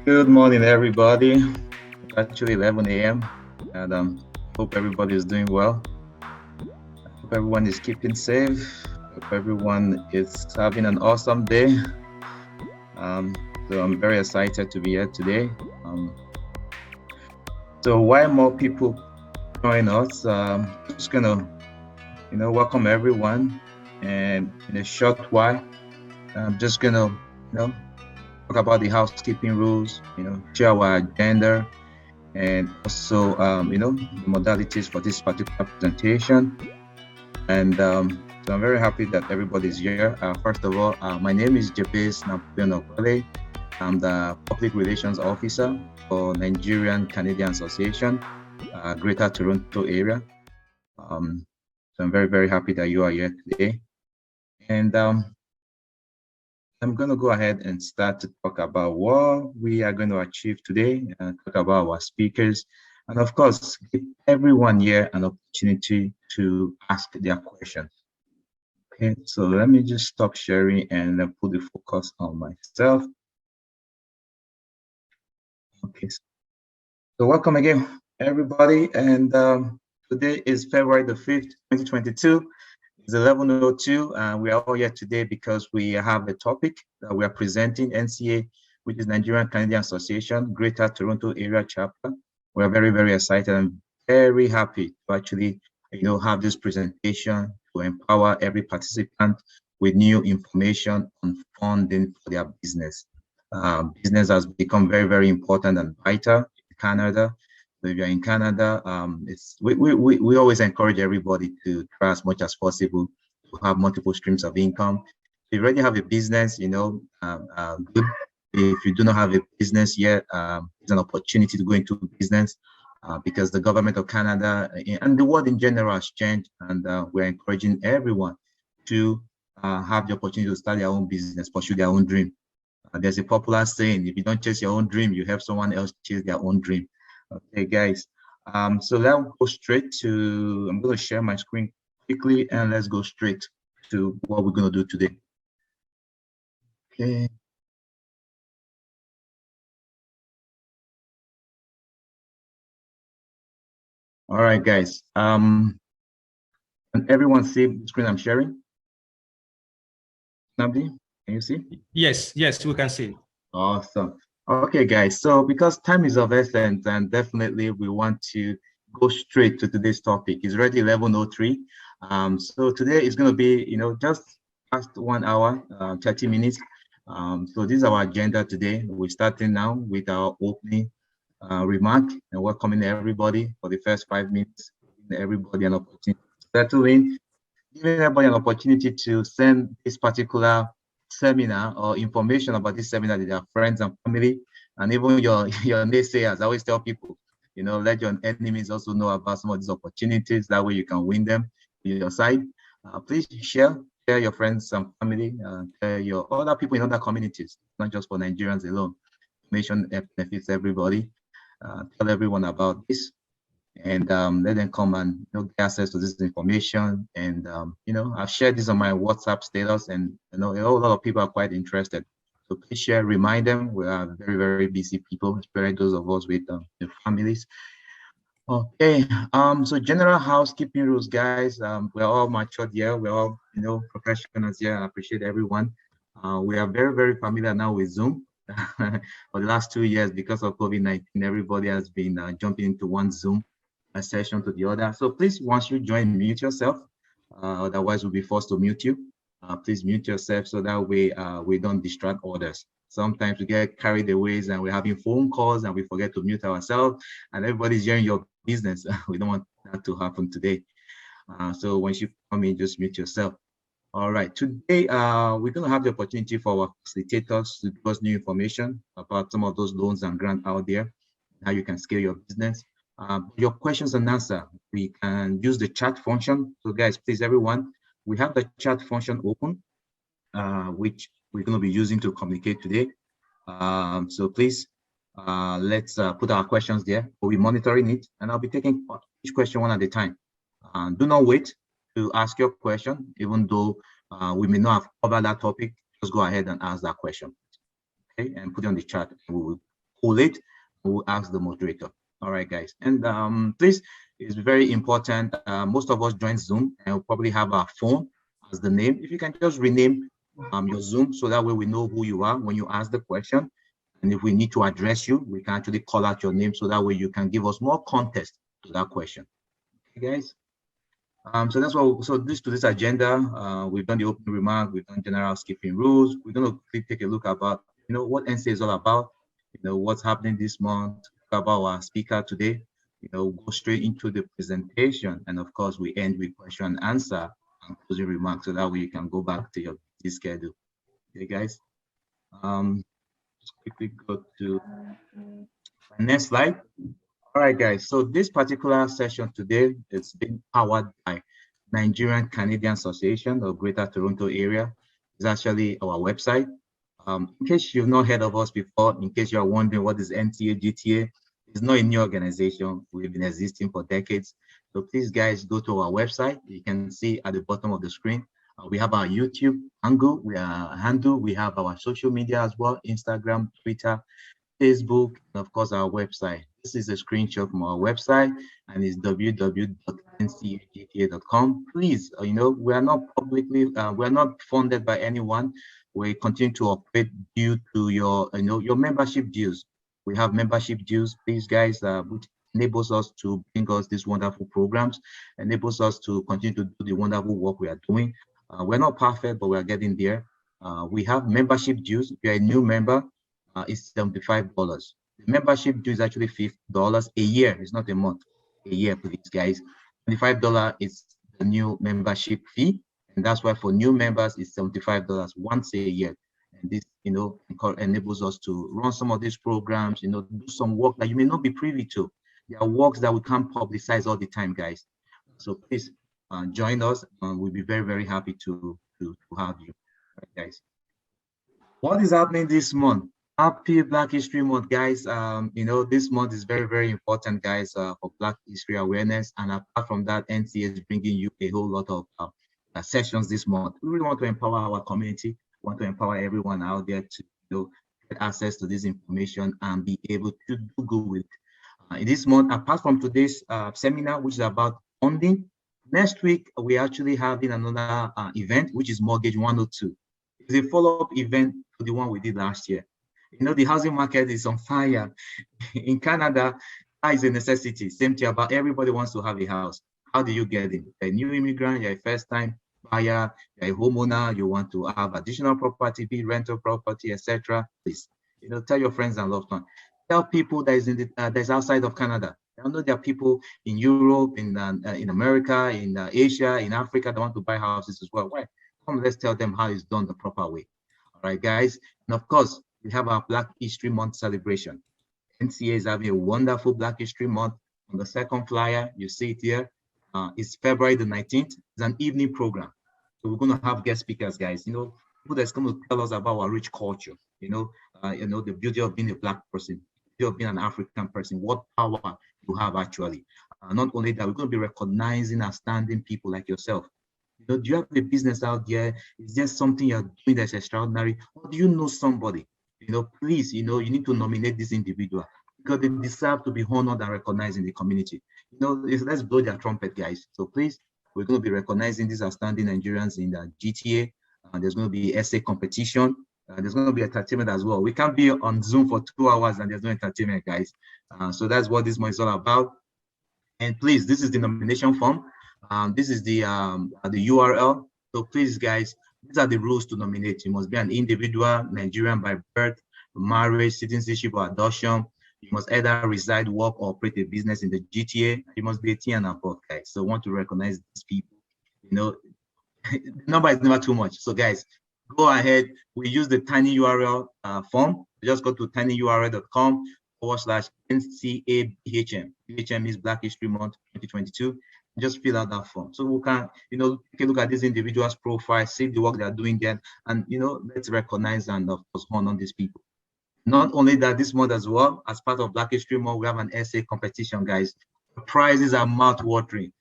Good morning, everybody. It's actually 11 a.m. and hope everybody is doing well. I hope everyone is keeping safe. Hope everyone is having an awesome day. So I'm very excited to be here today. So while more people join us, just gonna, welcome everyone. And in a short while, I'm just gonna, talk about the housekeeping rules. Share our agenda and also, the modalities for this particular presentation. And so I'm very happy that everybody's here. First of all, my name is Jabez Napoleon. I'm the Public Relations Officer for Nigerian Canadian Association, Greater Toronto area. So I'm very, very happy that you are here today. And I'm going to go ahead and start to talk about what we are going to achieve today and talk about our speakers. And of course, give everyone here an opportunity to ask their questions. Okay, so let me just stop sharing and then put the focus on myself. Okay, so welcome again, everybody. And today is February the 5th, 2022. It's 11:02, and we are all here today because we have a topic that we are presenting, NCA, which is Nigerian Canadian Association, Greater Toronto Area Chapter. We are very, very excited and very happy to actually, have this presentation to empower every participant with new information on funding for their business. Business has become very, very important and vital in Canada. So if you're in Canada, we always encourage everybody to try as much as possible to have multiple streams of income. If you already have a business, good. If you do not have a business yet, it's an opportunity to go into business because the government of Canada and the world in general has changed, and we're encouraging everyone to have the opportunity to start their own business, pursue their own dream. There's a popular saying, if you don't chase your own dream, you help someone else chase their own dream. Okay, guys. So let's go straight to, I'm going to share my screen quickly and let's go straight to what we're going to do today. Okay. All right, guys. Can everyone see the screen I'm sharing? Nabdi, can you see? Yes, we can see. Awesome. Okay, guys. So because time is of essence, and definitely we want to go straight to today's topic. It's already 11:03. So today is going to be, just past 1 hour, 30 minutes. So this is our agenda today. We're starting now with our opening remark and welcoming everybody for the first 5 minutes. Giving everybody an opportunity to settle in, giving everybody an opportunity to send this particular seminar or information about this seminar to their friends and family, and even your naysayers. I always tell people, let your enemies also know about some of these opportunities. That way you can win them to your side. Please share your friends and family, share your other people in other communities, not just for Nigerians alone. Information benefits everybody. Tell everyone about this, and let them come and get access to this information. And I've shared this on my WhatsApp status, and a lot of people are quite interested. So please share, remind them. We are very, very busy people, especially those of us with their families. Okay, so general housekeeping rules, guys. We're all matured here. We're all professionals here. I appreciate everyone. We are very, very familiar now with Zoom. For the last 2 years, because of COVID-19, everybody has been jumping into one Zoom session to the other. So please, once you join, mute yourself. Otherwise, we'll be forced to mute you. Please mute yourself so that way we don't distract others. Sometimes we get carried away and we're having phone calls and we forget to mute ourselves, and everybody's hearing your business. We don't want that to happen today. So once you come in, just mute yourself. All right, today we're going to have the opportunity for our facilitators to give us new information about some of those loans and grants out there, how you can scale your business. Your questions and answer, we can use the chat function. So guys, please, everyone, we have the chat function open, which we're going to be using to communicate today. So please, let's put our questions there. We'll be monitoring it, and I'll be taking each question one at a time. Do not wait to ask your question, even though we may not have covered that topic. Just go ahead and ask that question, okay? And put it on the chat, and we will collate, we'll ask the moderator. All right, guys. And please, it's very important. Most of us join Zoom and we'll probably have our phone as the name. If you can just rename your Zoom so that way we know who you are when you ask the question. And if we need to address you, we can actually call out your name so that way you can give us more context to that question. Okay, guys. So that's what. So this agenda, we've done the opening remark, we've done general skipping rules. We're going to take a look about, what NCA is all about, what's happening this month, about our speaker today, go straight into the presentation, and of course we end with question and answer and closing remarks, so that way you can go back to your schedule. Okay, guys. Just quickly go to my next slide. All right, guys. So this particular session today is being powered by Nigerian Canadian Association of Greater Toronto Area. It's actually our website. In case you've not heard of us before, in case you're wondering what is NTA GTA, it's not a new organization. We've been existing for decades. So please, guys, go to our website. You can see at the bottom of the screen, we have our YouTube handle. We have our social media as well: Instagram, Twitter, Facebook, and of course our website. This is a screenshot from our website, and it's www.ncagta.com. Please, we are not we're not funded by anyone. We continue to operate due to your membership dues. We have membership dues, please, guys, which enables us to bring us these wonderful programs, enables us to continue to do the wonderful work we are doing. We're not perfect, but we are getting there. We have membership dues. If you're a new member, it's $75. The membership due is actually $50 a year. It's not a month. A year, please, guys. $25 is the new membership fee, and that's why for new members it's $75 once a year. And this, enables us to run some of these programs. Do some work that you may not be privy to. There are works that we can't publicize all the time, guys. So please join us. We'll be very, very happy to have you, right, guys. What is happening this month? Happy Black History Month, guys. This month is very, very important, guys, for Black History awareness. And apart from that, NCA is bringing you a whole lot of sessions this month. We really want to empower our community, want to empower everyone out there to get access to this information and be able to do good with it. In this month, apart from today's seminar, which is about funding, next week we're actually having another event, which is Mortgage 102. It's a follow-up event to the one we did last year. The housing market is on fire. In Canada, that is a necessity. Same thing about everybody wants to have a house. How do you get in? You're a new immigrant, you're a first-time buyer, you're a homeowner, you want to have additional property, be rental property, etc. Please, tell your friends and loved ones. Tell people that is that's outside of Canada. I know there are people in Europe, in America, in Asia, in Africa that want to buy houses as well. Why? Come, let's tell them how it's done the proper way. All right, guys. And of course, we have our Black History Month celebration. NCA is having a wonderful Black History Month. On the second flyer, you see it here. It's February the 19th. It's an evening program. So we're going to have guest speakers, guys. People that's going to tell us about our rich culture. The beauty of being a Black person, the beauty of being an African person, what power you have actually. Not only that, we're going to be recognizing outstanding people like yourself. Do you have a business out there? Is there something you're doing that's extraordinary? Or do you know somebody? Please, you need to nominate this individual because they deserve to be honored and recognized in the community. Let's blow their trumpet, guys. So please, we're going to be recognizing these outstanding Nigerians in the GTA. There's going to be essay competition. There's going to be entertainment as well. We can't be on Zoom for 2 hours and there's no entertainment, guys. So that's what this month is all about. And please, this is the nomination form. This is the URL. So please, guys, these are the rules to nominate. You must be an individual, Nigerian by birth, marriage, citizenship, or adoption. You must either reside, work, or operate a business in the GTA. You must be 18 and above, guys. So I want to recognize these people. The number is never too much. So, guys, go ahead. We use the tiny URL form. Just go to tinyurl.com/NCABHM. BHM is Black History Month 2022. Just fill out that form. So we can, take a look at these individuals' profile, see the work they are doing there, and, let's recognize and, of course, honor these people. Not only that, this month as well, as part of Black History Month, we have an essay competition, guys. The prizes are mouth-watering,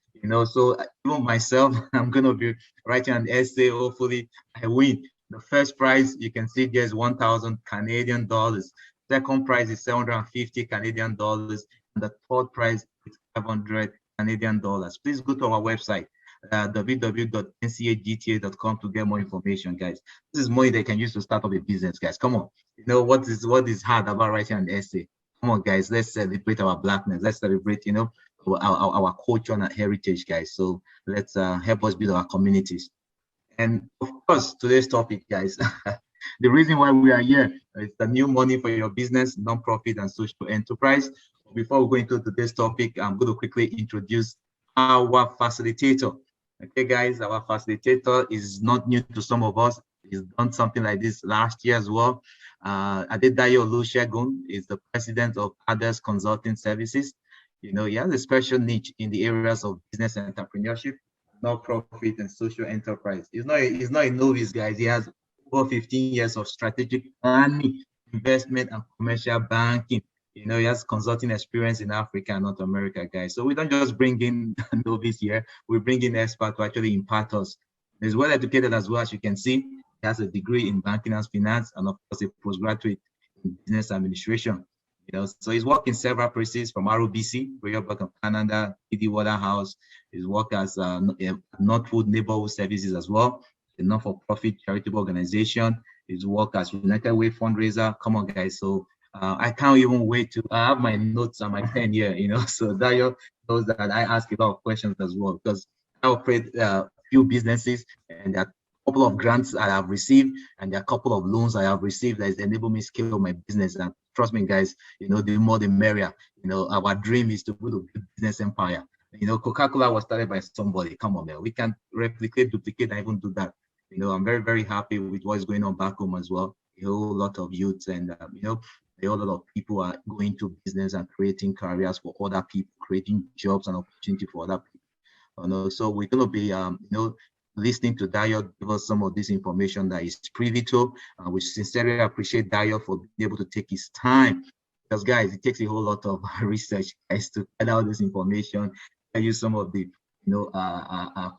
so even myself, I'm going to be writing an essay. Hopefully, I win. The first prize, you can see there's 1,000 Canadian dollars. Second prize is 750 Canadian dollars, and the third prize is 500 Canadian dollars. Please go to our website, www.ncagta.com, to get more information, guys. This is money they can use to start up a business, guys. Come on. You know what is hard about writing an essay? Come on, guys. Let's celebrate our blackness. Let's celebrate, our culture and our heritage, guys. So let's help us build our communities. And of course, today's topic, guys, the reason why we are here is the new money for your business, nonprofit, and social enterprise. Before we go into today's topic, I'm going to quickly introduce our facilitator. Okay, guys, our facilitator is not new to some of us. He's done something like this last year as well. Adedayo Olusegun is the president of Adex Consulting Services. He has a special niche in the areas of business entrepreneurship, non-profit, and social enterprise. He's not a novice, guys. He has over 15 years of strategic planning, investment, and commercial banking. He has consulting experience in Africa and North America, guys. So we don't just bring in novice here. We bring in experts to actually impart us. He's well educated as well, as you can see. He has a degree in banking and finance, and of course a postgraduate in business administration. So he's worked in several places, from ROBC, Royal Bank of Canada, PD Waterhouse. He's worked as Northwood Neighborhood Services as well, a not-for-profit charitable organization. He's worked as United Way fundraiser. Come on, guys. So I can't even wait to have my notes on my pen here, So Dayo knows that I ask a lot of questions as well, because I operate a few businesses, and there are a couple of grants I have received, and there are a couple of loans I have received that has enabled me to scale my business. And trust me, guys, the more the merrier. Our dream is to build a business empire. Coca-Cola was started by somebody. Come on, man. We can replicate, duplicate, and even do that. I'm very, very happy with what is going on back home as well. A whole lot of youths and, a whole lot of people are going to business and creating careers for other people, creating jobs and opportunity for other people. So we're going to be, listening to Dayo give us some of this information that is privy to. We sincerely appreciate Dayo for being able to take his time, because, guys, it takes a whole lot of research, guys, to find out this information, and use some of the,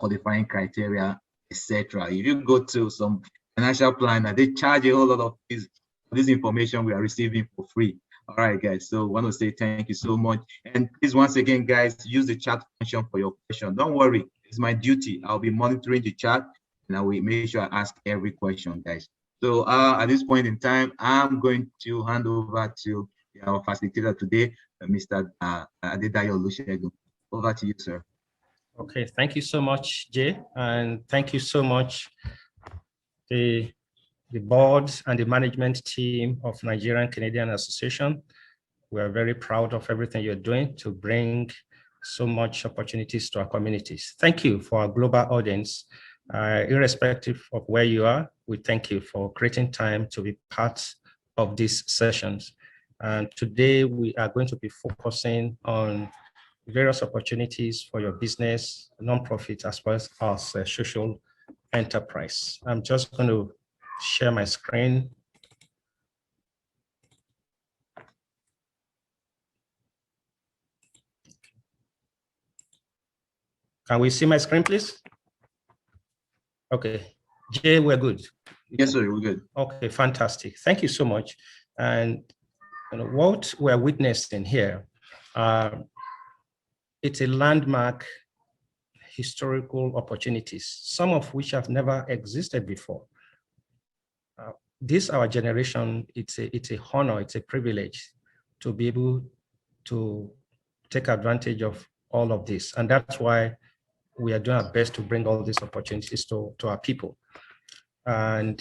qualifying criteria, etc. If you go to some financial planner, they charge a whole lot of this information we are receiving for free. All right, guys. So I want to say thank you so much. And please, once again, guys, use the chat function for your question. Don't worry. It's my duty. I'll be monitoring the chat, and I will make sure I ask every question, guys. So at this point in time, I'm going to hand over to our facilitator today, Mr. Adedayo Olusegun. Over to you, sir. Okay, thank you so much, Jay, and thank you so much, the board and the management team of Nigerian Canadian Association. We are very proud of everything you're doing to bring so much opportunities to our communities. Thank you for our global audience. Irrespective of where you are, we thank you for creating time to be part of these sessions. And today we are going to be focusing on various opportunities for your business, nonprofit, as well as social enterprise. I'm just going to share my screen. Can we see my screen, please? Okay, Jay, we're good. Yes, sir, we're good. Okay, fantastic. Thank you so much. And what we're witnessing here, it's a landmark historical opportunities, some of which have never existed before. This, our generation, it's a honor, it's a privilege to be able to take advantage of all of this. And that's why we are doing our best to bring all these opportunities to our people. And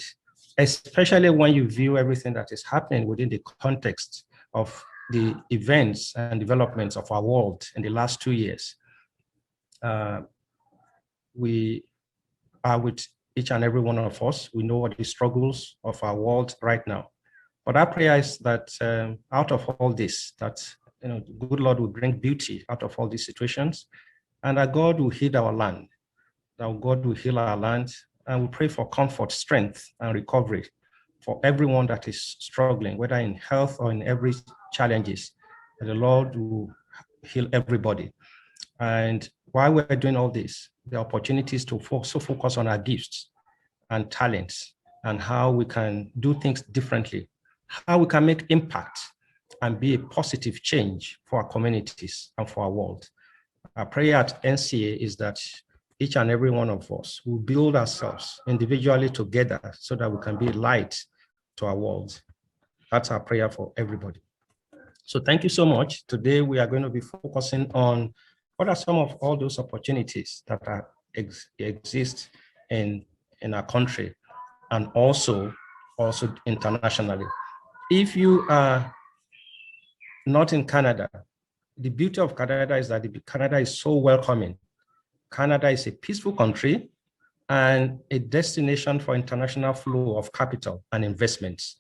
especially when you view everything that is happening within the context of the events and developments of our world in the last 2 years. We are with each and every one of us. We know what the struggles of our world right now. But our prayer is that out of all this, that the good Lord will bring beauty out of all these situations, and that God will heal our land, that God will heal our land, and we pray for comfort, strength, and recovery for everyone that is struggling, whether in health or in every challenges. And the Lord will heal everybody. And while we're doing all this, the opportunities to also focus on our gifts and talents and how we can do things differently how we can make impact and be a positive change for our communities and for our world. Our prayer at NCA is that each and every one of us will build ourselves individually together so that we can be light to our world. That's our prayer for everybody. So thank you so much. Today, we are going to be focusing on what are some of all those opportunities that exist in our country and also internationally. If you are not in Canada, the beauty of Canada is that Canada is so welcoming. Canada is a peaceful country and a destination for international flow of capital and investments.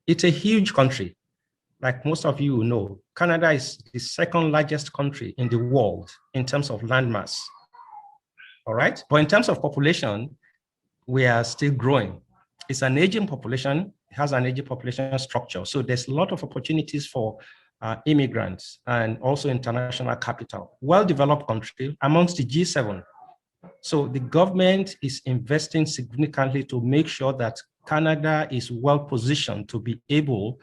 It's a huge country. Like most of you know, Canada is the second largest country in the world in terms of landmass. All right, but in terms of population, we are still growing. It's an aging population, it has an aging population structure. So there's a lot of opportunities for immigrants and also international capital. Well-developed country amongst the G7. So the government is investing significantly to make sure that Canada is well-positioned to be able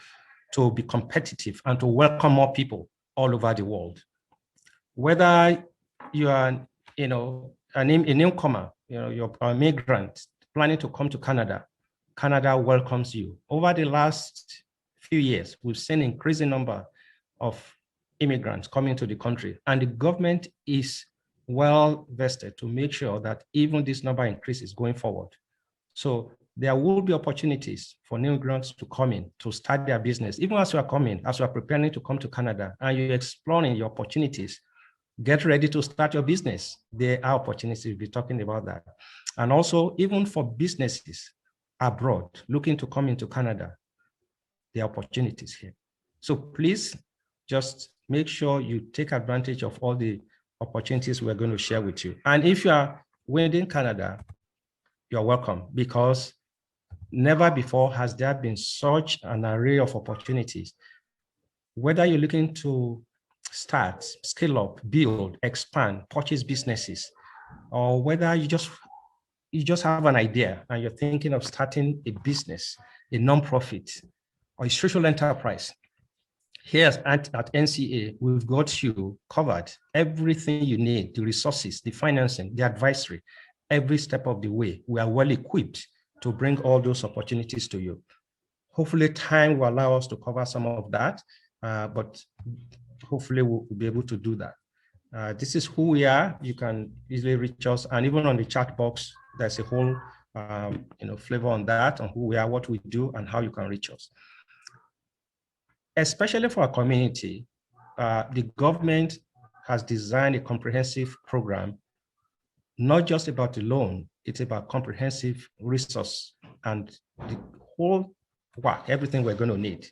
to be competitive and to welcome more people all over the world. Whether you are, a newcomer, you're a migrant planning to come to Canada, Canada welcomes you. Over the last few years, we've seen an increasing number of immigrants coming to the country, and the government is well vested to make sure that even this number increases going forward. So there will be opportunities for new immigrants to come in, to start their business. Even as you are coming, as you are preparing to come to Canada and you're exploring your opportunities, get ready to start your business. There are opportunities, we'll be talking about that. And also, even for businesses abroad, looking to come into Canada, there are opportunities here. So please just make sure you take advantage of all the opportunities we're going to share with you. And if you are within Canada, you're welcome, because never before has there been such an array of opportunities. Whether you're looking to start, scale up, build, expand, purchase businesses, or whether you just have an idea and you're thinking of starting a business, a nonprofit, or a social enterprise. Here at NCA, we've got you covered. Everything you need, the resources, the financing, the advisory, every step of the way, we are well equipped to bring all those opportunities to you. Hopefully time will allow us to cover some of that, but hopefully we'll be able to do that. This is who we are. You can easily reach us, and even on the chat box, there's a whole flavor on that, on who we are, what we do, and how you can reach us. Especially for our community, the government has designed a comprehensive program, not just about the loan, it's about comprehensive resource and the whole work, everything we're going to need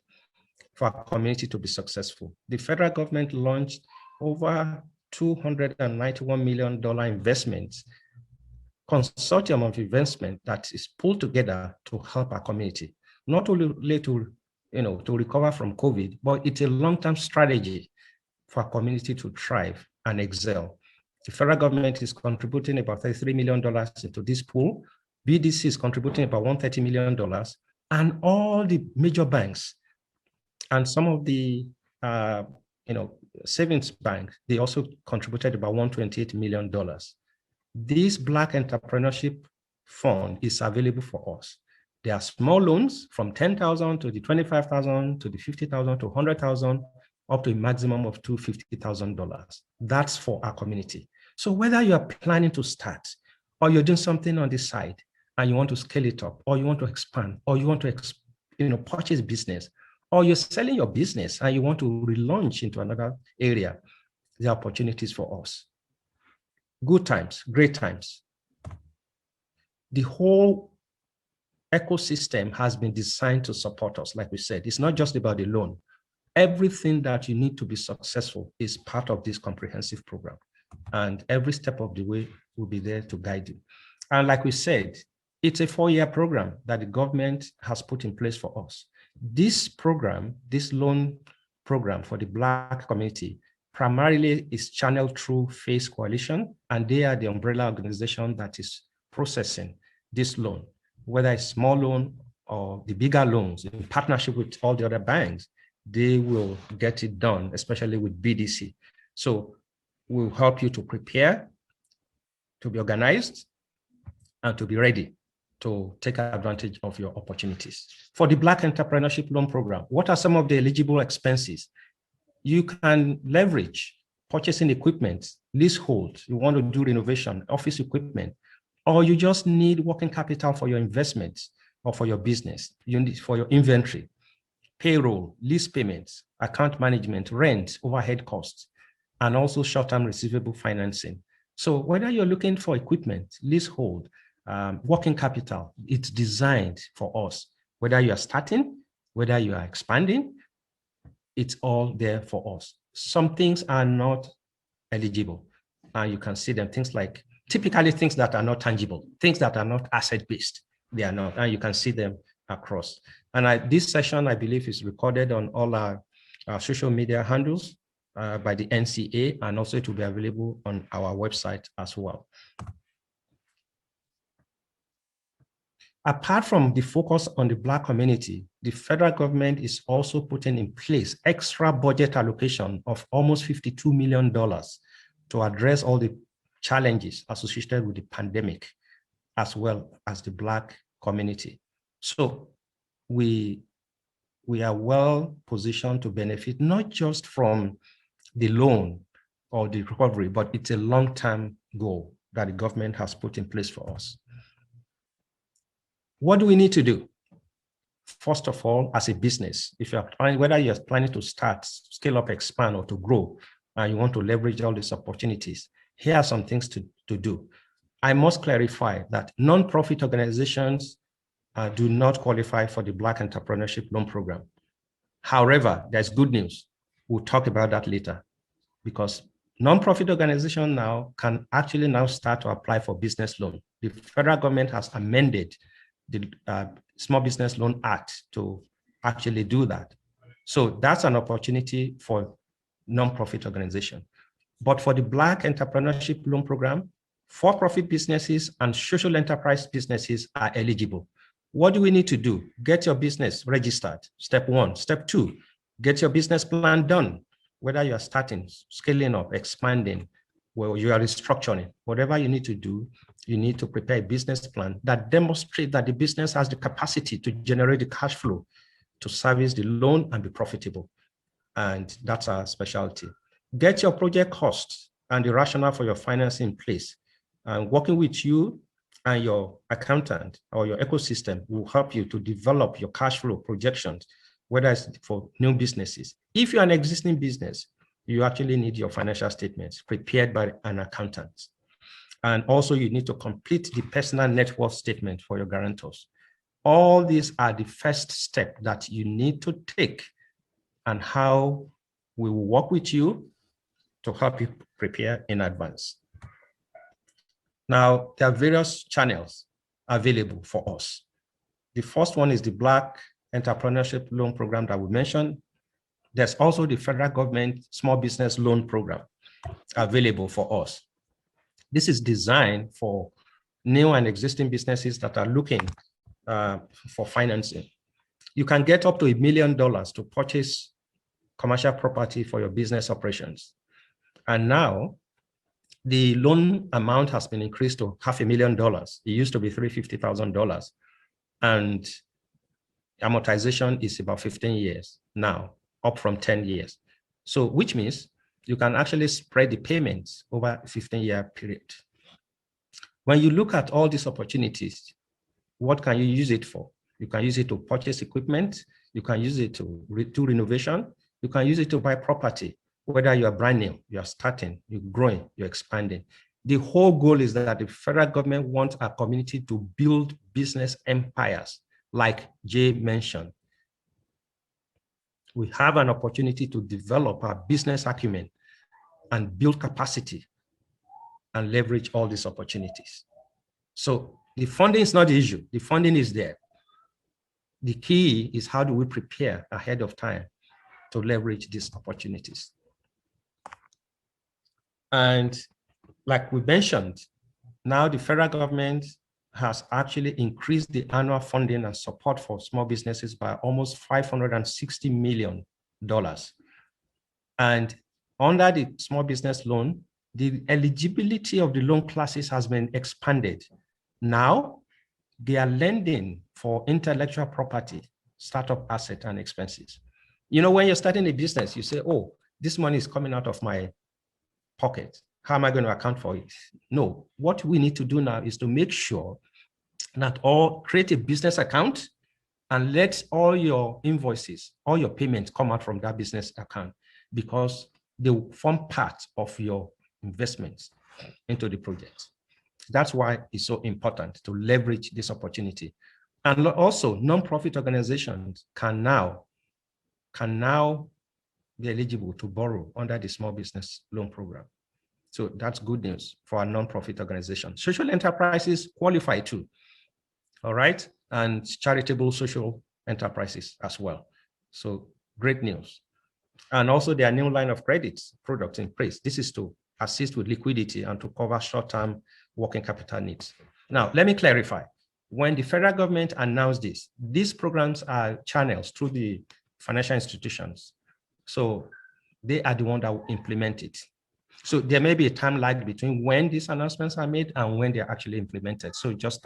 for our community to be successful. The federal government launched over $291 million investments, consortium of investment that is pulled together to help our community, not only to recover from COVID, but it's a long-term strategy for our community to thrive and excel. The federal government is contributing about $33 million into this pool. BDC is contributing about $130 million, and all the major banks and some of the savings banks, they also contributed about $128 million. This Black Entrepreneurship Fund is available for us. There are small loans from $10,000 to the $25,000 to the $50,000 to $100,000, up to a maximum of $250,000. That's for our community. So whether you are planning to start, or you're doing something on the side and you want to scale it up, or you want to expand, or you want to purchase business, or you're selling your business and you want to relaunch into another area, there are opportunities for us. Good times, great times. The whole ecosystem has been designed to support us. Like we said, it's not just about the loan. Everything that you need to be successful is part of this comprehensive program. And every step of the way will be there to guide you. And like we said, it's a 4-year program that the government has put in place for us. This program, this loan program for the Black community, primarily is channeled through FACE Coalition, and they are the umbrella organization that is processing this loan, whether it's small loan or the bigger loans in partnership with all the other banks, they will get it done, especially with BDC. So we'll help you to prepare, to be organized, and to be ready to take advantage of your opportunities. For the Black Entrepreneurship Loan Program, what are some of the eligible expenses? You can leverage purchasing equipment, leasehold, you want to do renovation, office equipment, or you just need working capital for your investments or for your business, you need for your inventory, payroll, lease payments, account management, rent, overhead costs, and also short-term receivable financing. So whether you're looking for equipment, leasehold, working capital, it's designed for us. Whether you are starting, whether you are expanding, it's all there for us. Some things are not eligible, and you can see them, things like, typically things that are not tangible, things that are not asset-based, they are not, and you can see them across. And this session, I believe, is recorded on all our social media handles by the NCA, and also it will be available on our website as well. Apart from the focus on the Black community, the federal government is also putting in place extra budget allocation of almost $52 million to address all the challenges associated with the pandemic, as well as the Black community. So we are well positioned to benefit not just from the loan or the recovery, but it's a long-term goal that the government has put in place for us. What do we need to do? First of all, as a business, if you're planning, whether you're planning to start, scale up, expand, or to grow, and you want to leverage all these opportunities, here are some things to do. I must clarify that non-profit organizations do not qualify for the Black Entrepreneurship Loan Program. However, there's good news. We'll talk about that later, because non-profit organizations now can actually now start to apply for business loan. The federal government has amended the Small Business Loan Act to actually do that. So that's an opportunity for non-profit organization. But for the Black Entrepreneurship Loan Program, for-profit businesses and social enterprise businesses are eligible. What do we need to do? Get your business registered, step one. Step two, get your business plan done. Whether you are starting, scaling up, expanding, well, you are restructuring, whatever you need to do, you need to prepare a business plan that demonstrates that the business has the capacity to generate the cash flow to service the loan and be profitable. And that's our specialty. Get your project costs and the rationale for your financing in place. And working with you and your accountant or your ecosystem will help you to develop your cash flow projections, whether it's for new businesses. If you're an existing business, you actually need your financial statements prepared by an accountant. And also you need to complete the personal net worth statement for your guarantors. All these are the first step that you need to take, and how we will work with you to help you prepare in advance. Now, there are various channels available for us. The first one is the Black Entrepreneurship Loan Program that we mentioned. There's also the federal government Small Business Loan Program available for us. This is designed for new and existing businesses that are looking for financing. You can get up to $1 million to purchase commercial property for your business operations. And now the loan amount has been increased to $500,000. It used to be $350,000. And amortization is about 15 years now, up from 10 years. So which means you can actually spread the payments over a 15-year period. When you look at all these opportunities, what can you use it for? You can use it to purchase equipment. You can use it to do renovation. You can use it to buy property, whether you are brand new, you are starting, you're growing, you're expanding. The whole goal is that the federal government wants our community to build business empires, like Jay mentioned. We have an opportunity to develop our business acumen and build capacity and leverage all these opportunities. So the funding is not the issue. The funding is there. The key is how do we prepare ahead of time to leverage these opportunities. And like we mentioned, now the federal government has actually increased the annual funding and support for small businesses by almost $560 million. And under the small business loan, the eligibility of the loan classes has been expanded. Now, they are lending for intellectual property, startup asset, and expenses. You know, when you're starting a business, you say, oh, this money is coming out of my pocket. How am I going to account for it? No, what we need to do now is to make sure that create a business account and let all your invoices, all your payments come out from that business account, because they will form part of your investments into the project. That's why it's so important to leverage this opportunity. And also, nonprofit organizations can now be eligible to borrow under the small business loan program. So that's good news for a nonprofit organization. Social enterprises qualify too, all right? And charitable social enterprises as well. So great news. And also their new line of credits products in place. This is to assist with liquidity and to cover short-term working capital needs. Now, let me clarify. When the federal government announced this, these programs are channels through the financial institutions. So they are the ones that will implement it. So there may be a time lag between when these announcements are made and when they're actually implemented. So just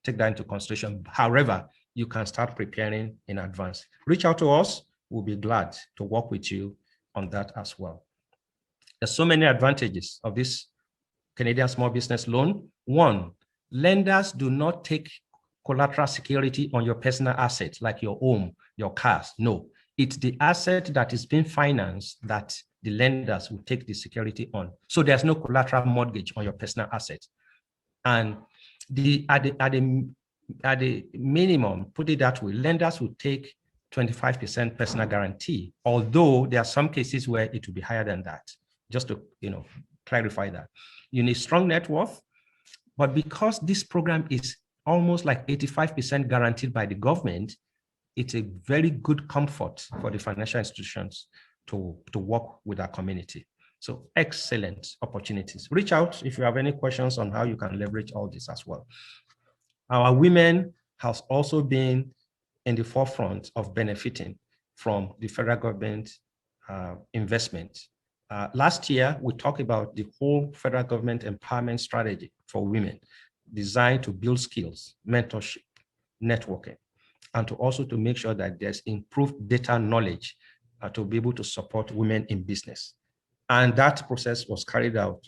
take that into consideration. However, you can start preparing in advance. Reach out to us. We'll be glad to work with you on that as well. There's so many advantages of this Canadian small business loan. One, lenders do not take collateral security on your personal assets like your home, your cars. No, it's the asset that is being financed that the lenders will take the security on. So there's no collateral mortgage on your personal assets. And at the minimum, put it that way, lenders will take 25% personal guarantee, although there are some cases where it will be higher than that. Just to clarify that. You need strong net worth, but because this program is almost like 85% guaranteed by the government, it's a very good comfort for the financial institutions to work with our community. So excellent opportunities. Reach out if you have any questions on how you can leverage all this as well. Our women has also been in the forefront of benefiting from the federal government investment. Last year, we talked about the whole federal government empowerment strategy for women, designed to build skills, mentorship, networking, and to also to make sure that there's improved data knowledge to be able to support women in business. And that process was carried out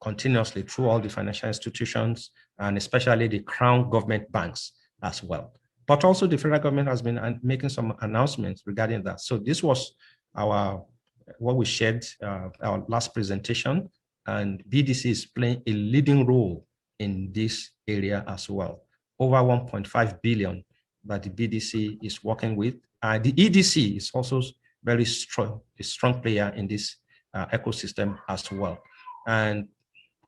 continuously through all the financial institutions, and especially the crown government banks as well. But also the federal government has been making some announcements regarding that. So this was what we shared our last presentation, and BDC is playing a leading role in this area as well. Over 1.5 billion that the BDC is working with. The EDC is also very strong, a strong player in this ecosystem as well. And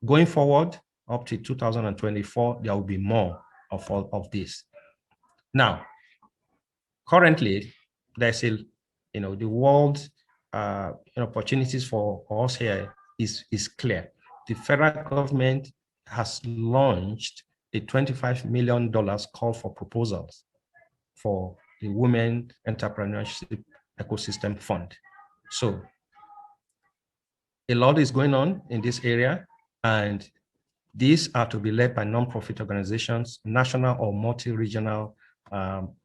going forward, up to 2024, there will be more of all of this. Now, currently, there's the world opportunities for us here is clear. The federal government has launched a $25 million call for proposals for the Women Entrepreneurship Ecosystem Fund. So a lot is going on in this area, and these are to be led by nonprofit organizations, national or multi-regional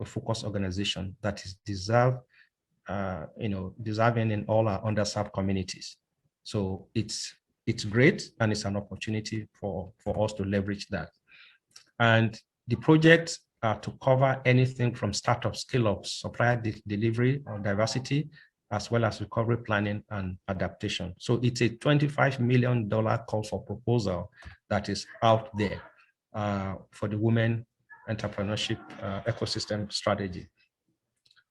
focus organization that is deserving in all our underserved communities. So it's great, and it's an opportunity for us to leverage that. And the projects are to cover anything from startup, scale-ups, supplier delivery or diversity, as well as recovery planning and adaptation. So it's a $25 million call for proposal that is out there for the Women Entrepreneurship Ecosystem Strategy.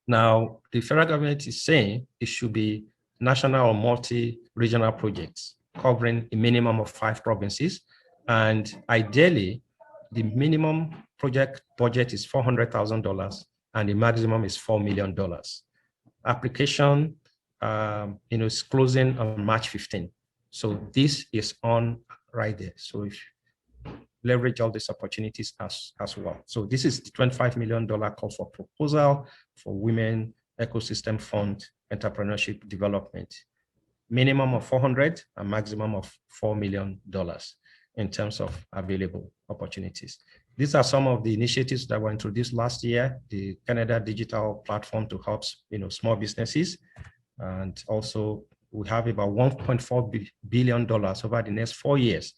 Now, the federal government is saying it should be national or multi-regional projects covering a minimum of 5 provinces. And ideally, the minimum project budget is $400,000 and the maximum is $4 million. Application is closing on March 15. So this is on right there. So if leverage all these opportunities as well. So this is the $25 million call for proposal for Women Ecosystem Fund Entrepreneurship Development. Minimum of 400 and maximum of $4 million in terms of available opportunities. These are some of the initiatives that were introduced last year, the Canada Digital Platform to help small businesses. And also we have about $1.4 billion over the next 4 years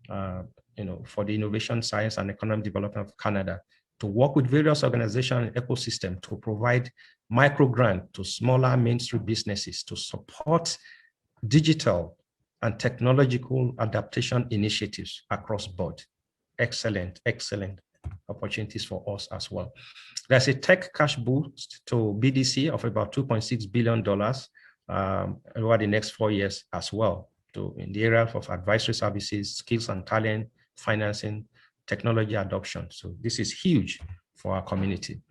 for the innovation, science, and economic development of Canada to work with various organizations and ecosystem to provide micro grant to smaller mainstream businesses to support digital and technological adaptation initiatives across board. Excellent, excellent opportunities for us as well. There's a tech cash boost to BDC of about $2.6 billion over the next 4 years as well, in the area of advisory services, skills and talent, financing, technology adoption. So this is huge for our community.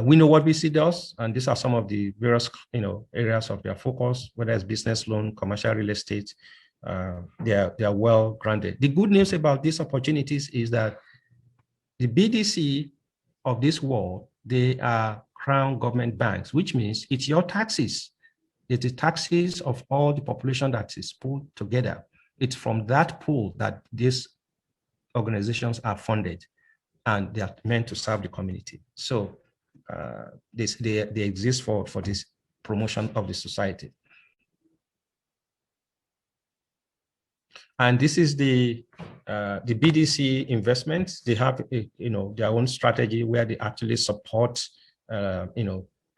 We know what BC does, and these are some of the various areas of their focus, whether it's business loan, commercial real estate. They are well grounded. The good news about these opportunities is that the BDC of this world, they are crown government banks, which means it's your taxes. It's the taxes of all the population that is pulled together. It's from that pool that these organizations are funded, and they are meant to serve the community. So they exist for this promotion of the society. And this is the BDC investments. They have their own strategy where they actually support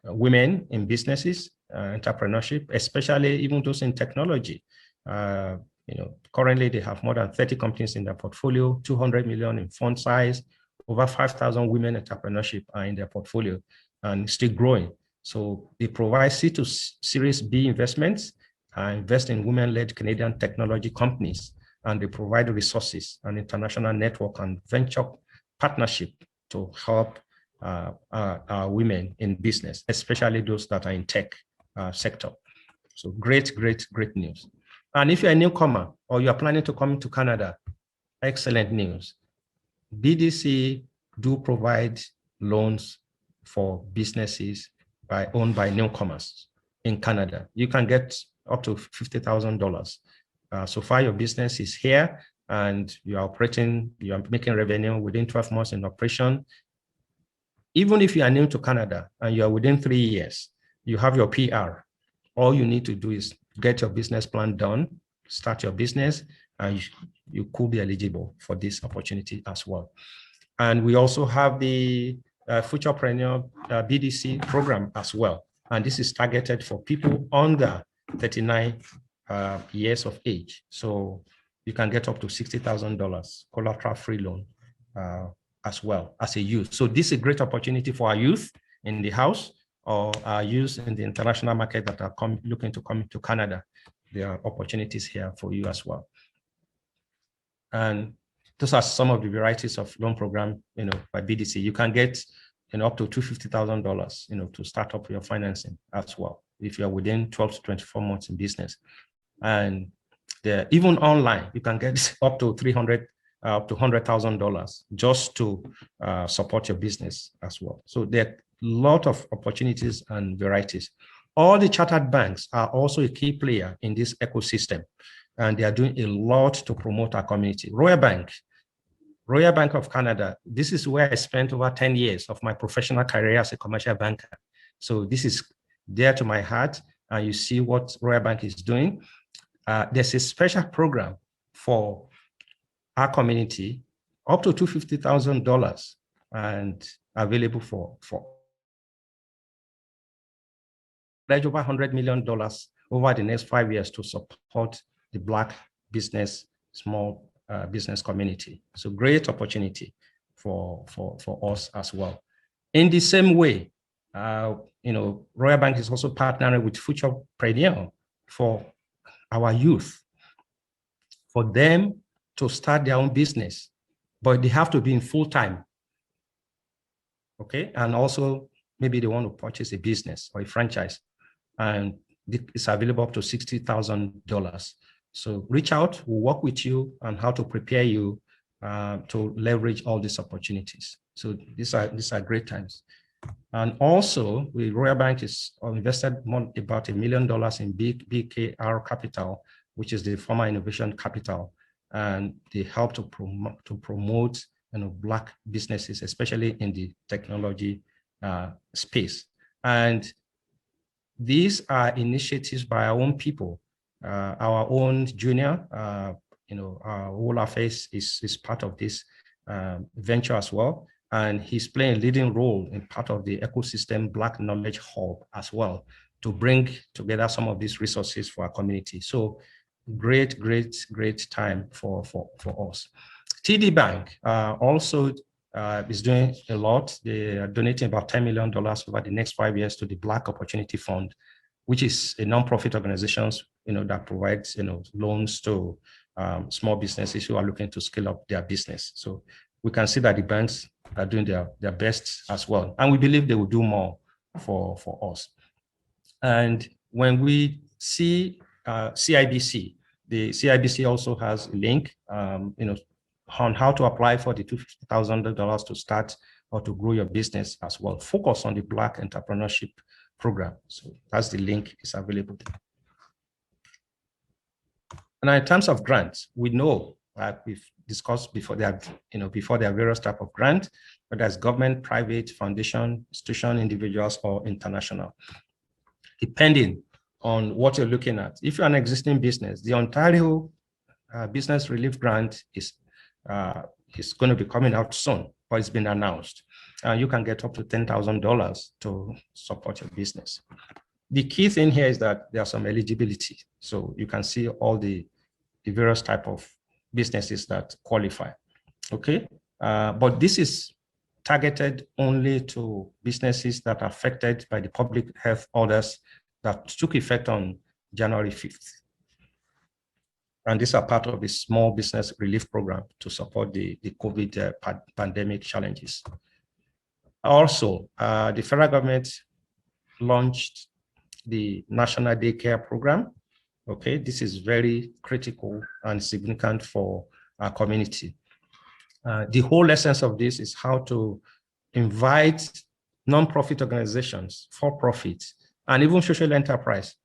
women in businesses, entrepreneurship, especially even those in technology. Currently they have more than 30 companies in their portfolio, 200 million in fund size, over 5,000 women entrepreneurship are in their portfolio and still growing. So they provide C to Series B investments, invest in women-led Canadian technology companies, and they provide resources and international network and venture partnership to help our women in business, especially those that are in tech sector. So great, great, great news. And if you're a newcomer or you're planning to come to Canada, excellent news. BDC do provide loans for businesses owned by newcomers in Canada. You can get up to $50,000. So far your business is here and you are operating, you are making revenue within 12 months in operation. Even if you are new to Canada and you are within 3 years, you have your PR. All you need to do is get your business plan done, start your business, and you could be eligible for this opportunity as well. And we also have the Futurepreneur BDC program as well. And this is targeted for people under 39 years of age. So you can get up to $60,000 collateral-free loan as well as a youth. So this is a great opportunity for our youth in the house or our youth in the international market that are looking to come to Canada. There are opportunities here for you as well. And those are some of the varieties of loan program, by BDC. You can get, up to $250,000, to start up your financing as well, if you're within 12 to 24 months in business. And even online, you can get up to $100,000 just to support your business as well. So there are a lot of opportunities and varieties. All the chartered banks are also a key player in this ecosystem, and they are doing a lot to promote our community. Royal Bank of Canada, this is where I spent over 10 years of my professional career as a commercial banker. So this is dear to my heart, and you see what Royal Bank is doing. There's a special program for our community, up to $250,000, and available for over $100 million over the next 5 years to support the Black business, small business community. So great opportunity for us as well. In the same way, Royal Bank is also partnering with Futurepreneur for our youth, for them to start their own business, but they have to be in full-time, okay? And also maybe they want to purchase a business or a franchise, and it's available up to $60,000. So reach out, we'll work with you on how to prepare you to leverage all these opportunities. So these are great times. And also, the Royal Bank is invested about $1 million in BKR Capital, which is the former Innovation Capital, and they help to promote Black businesses, especially in the technology space. And these are initiatives by our own people. Our own junior, our Olafes is part of this venture as well. And he's playing a leading role in part of the ecosystem Black Knowledge Hub as well, to bring together some of these resources for our community. So great time for us. TD Bank also is doing a lot. They are donating about $10 million over the next 5 years to the Black Opportunity Fund, which is a nonprofit organization that provides loans to small businesses who are looking to scale up their business. So we can see that the banks are doing their best as well. And we believe they will do more for us. And when we see CIBC, the CIBC also has a link on how to apply for the $250,000 to start or to grow your business as well. Focus on the Black Entrepreneurship Program. So that's the link is available. And in terms of grants, we know we've discussed before there are various types of grants, whether it's government, private, foundation, institution, individuals, or international, depending on what you're looking at. If you're an existing business, the Ontario Business Relief Grant is going to be coming out soon, but it's been announced. You can get up to $10,000 to support your business. The key thing here is that there's some eligibility. So you can see all the various type of businesses that qualify, okay? But this is targeted only to businesses that are affected by the public health orders that took effect on January 5th. And these are part of the small business relief program to support the COVID pandemic challenges. Also, the federal government launched the National Daycare Program. Okay, this is very critical and significant for our community. The whole essence of this is how to invite non-profit organizations, for-profit, and even social enterprise.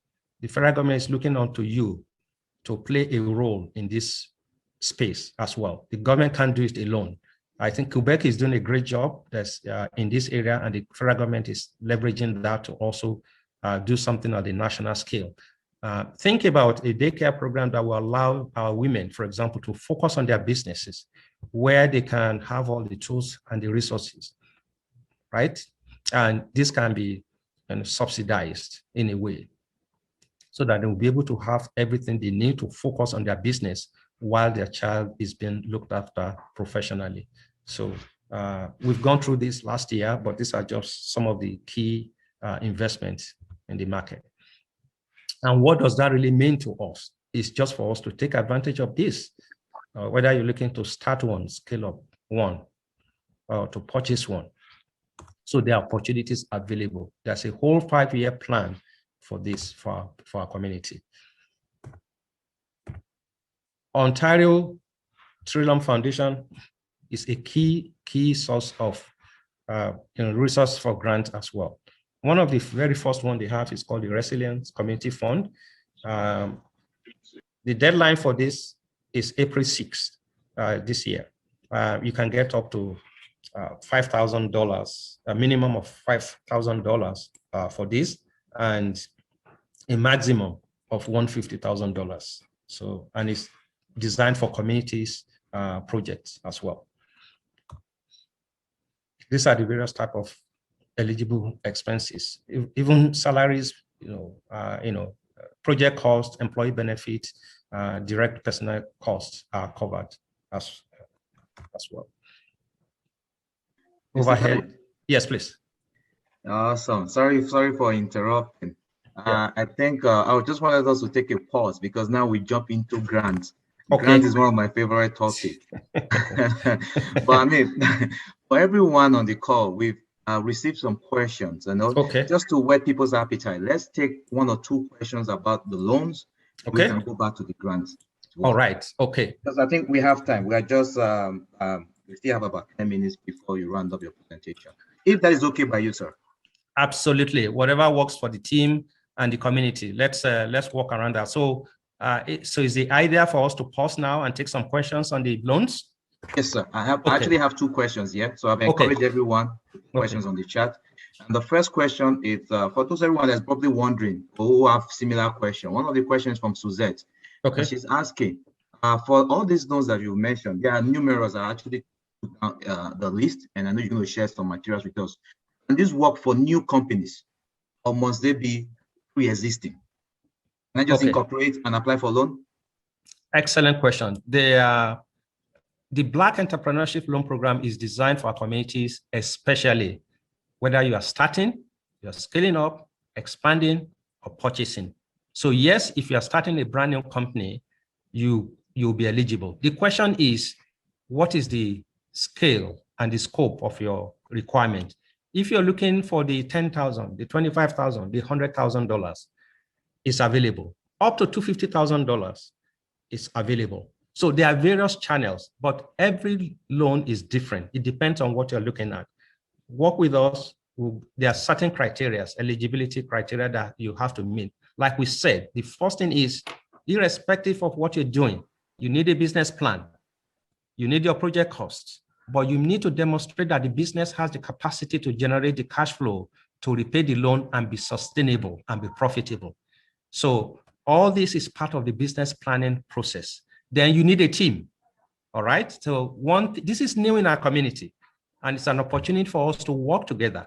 The federal government is looking onto you to play a role in this space as well. The government can't do it alone. I think Quebec is doing a great job in this area, and the federal government is leveraging that to also do something on the national scale. Think about a daycare program that will allow our women, for example, to focus on their businesses where they can have all the tools and the resources, right? And this can be subsidized in a way so that they will be able to have everything they need to focus on their business while their child is being looked after professionally. So we've gone through this last year, but these are just some of the key investments in the market. And what does that really mean to us? It's just for us to take advantage of this, whether you're looking to start one, scale up one, or to purchase one. So there are opportunities available. There's a whole 5-year plan for this, for our community. Ontario Trillium Foundation is a key source of resource for grants as well. One of the very first one they have is called the Resilience Community Fund. The deadline for this is April 6th this year. You can get up to $5,000, a minimum of $5,000 for this, and a maximum of $150,000. So, and it's designed for communities projects as well. These are the various type of eligible expenses, even salaries, project costs, employee benefits, direct personnel costs are covered as well. Overhead, yes, please. Awesome. Sorry for interrupting. Yeah. I think I just wanted us to take a pause because now we jump into grants. Okay. Grant is one of my favorite topics. But I mean, for everyone on the call, we've received some questions, okay, just to whet people's appetite. Let's take 1 or 2 questions about the loans. Okay. We can go back to the grants. well. All right. Okay. Because I think we have time. We are just we still have about 10 minutes before you round up your presentation. If that is okay by you, sir. Absolutely. Whatever works for the team and the community. Let's walk around that. So so is the idea for us to pause now and take some questions on the loans? Yes, sir. I actually have two questions here. So I've encouraged everyone to put questions on the chat. And the first question is for those everyone that's probably wondering or who have similar question. One of the questions from Suzette. Okay. And she's asking, for all these loans that you mentioned, there are numerous that actually the list, and I know you're going to share some materials with us. Can this work for new companies, or must they be pre-existing? Can I just incorporate and apply for a loan? Excellent question. The Black Entrepreneurship Loan Program is designed for our communities, especially whether you are starting, you're scaling up, expanding, or purchasing. So yes, if you are starting a brand new company, you'll be eligible. The question is, what is the scale and the scope of your requirement? If you're looking for the $10,000, the $25,000, the $100,000, it's available. Up to $250,000 is available. So there are various channels, but every loan is different. It depends on what you're looking at. Work with us. There are certain criteria, eligibility criteria that you have to meet. Like we said, the first thing is, irrespective of what you're doing, you need a business plan. You need your project costs, but you need to demonstrate that the business has the capacity to generate the cash flow to repay the loan and be sustainable and be profitable. So all this is part of the business planning process. Then you need a team, all right? So this is new in our community, and it's an opportunity for us to work together.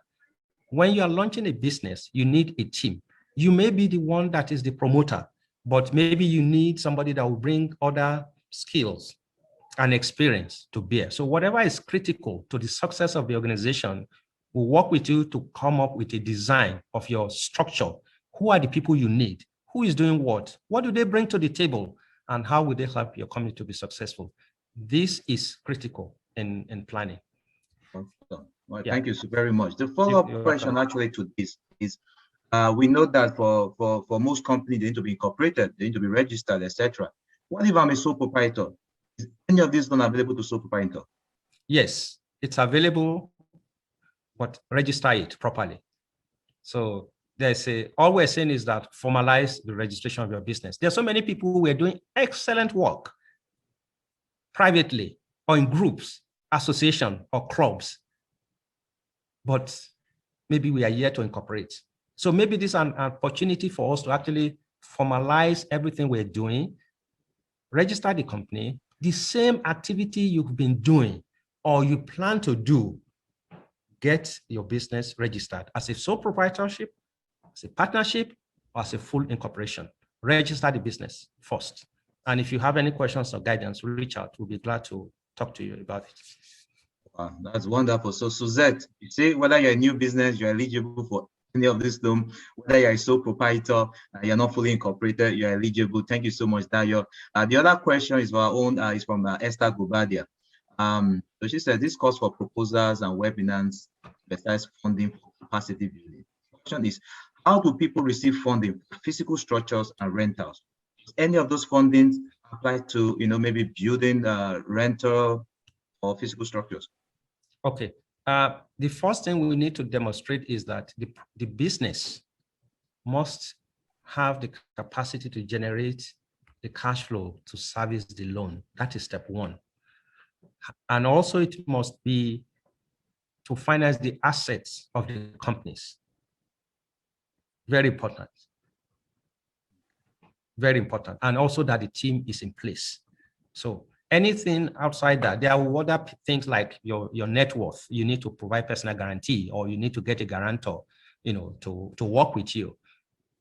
When you are launching a business, you need a team. You may be the one that is the promoter, but maybe you need somebody that will bring other skills and experience to bear. So whatever is critical to the success of the organization, we'll work with you to come up with a design of your structure. Who are the people you need? Who is doing what? What do they bring to the table? And how will they help your community to be successful? This is critical in planning. Well, thank you so very much. The follow-up question actually to this is, we know that for most companies, they need to be incorporated, they need to be registered, etc. What if I'm a sole proprietor? Is any of this not available to sole proprietor? Yes, it's available, but register it properly. So all we're saying is that formalize the registration of your business. There are so many people who are doing excellent work privately or in groups, association or clubs, but maybe we are yet to incorporate. So maybe this is an opportunity for us to actually formalize everything we're doing, register the company, the same activity you've been doing or you plan to do, get your business registered as a sole proprietorship, as a partnership, or as a full incorporation. Register the business first. And if you have any questions or guidance, reach out. We'll be glad to talk to you about it. Wow, that's wonderful. So Suzette, you say whether you're a new business, you're eligible for any of this loan, whether you're a sole proprietor, you're not fully incorporated, you're eligible. Thank you so much, Dayo. The other question is our own, is from Esther Gubadia. So she said, this calls for proposals and webinars besides funding for capacity building. The question is, how do people receive funding for physical structures and rentals? Does any of those fundings apply to, maybe building, rental, or physical structures? Okay. The first thing we need to demonstrate is that the business must have the capacity to generate the cash flow to service the loan. That is step one. And also it must be to finance the assets of the companies. Very important. Very important. And also that the team is in place. So anything outside that, there are other things like your net worth. You need to provide personal guarantee, or you need to get a guarantor, to work with you.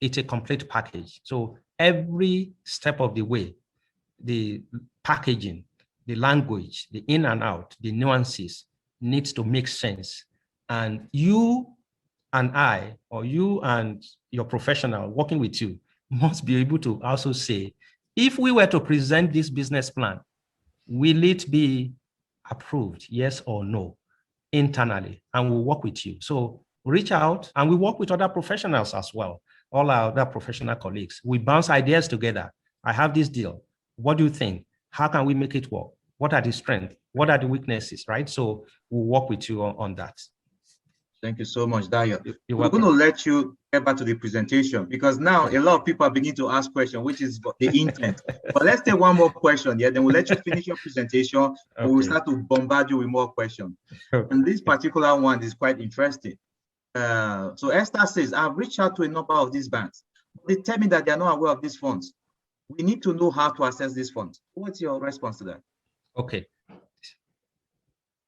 It's a complete package. So every step of the way, the packaging, the language, the in and out, the nuances needs to make sense. And you and I, or you and your professional working with you, must be able to also say, if we were to present this business plan, will it be approved, yes or no, internally? And we'll work with you. So reach out, and we work with other professionals as well, all our other professional colleagues. We bounce ideas together. I have this deal. What do you think? How can we make it work? What are the strengths? What are the weaknesses, right? So we'll work with you on that. Thank you so much, Dayo. You're We're welcome. going to let you get back to the presentation because now a lot of people are beginning to ask questions, which is the intent. But let's take one more question, yeah? Then we'll let you finish your presentation, and we'll start to bombard you with more questions. And this particular one is quite interesting. So Esther says, I've reached out to a number of these banks. They tell me that they are not aware of these funds. We need to know how to access these funds. What's your response to that? Okay.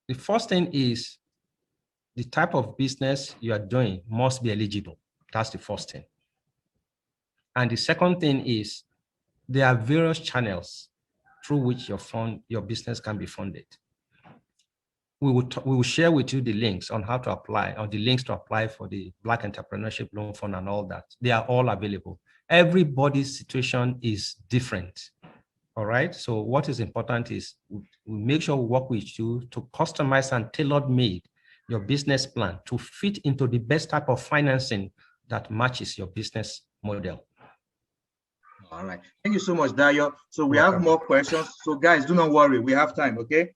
The first thing is the type of business you are doing must be eligible. That's the first thing. And the second thing is there are various channels through which your business can be funded. We will share with you the links on how to apply, or the links to apply for the Black Entrepreneurship Loan Fund and all that. They are all available. Everybody's situation is different. All right. So what is important is we make sure we work with you to customize and tailor-made your business plan to fit into the best type of financing that matches your business model. All right. Thank you so much, Dayo. So we have more questions. So guys, do not worry. We have time, okay?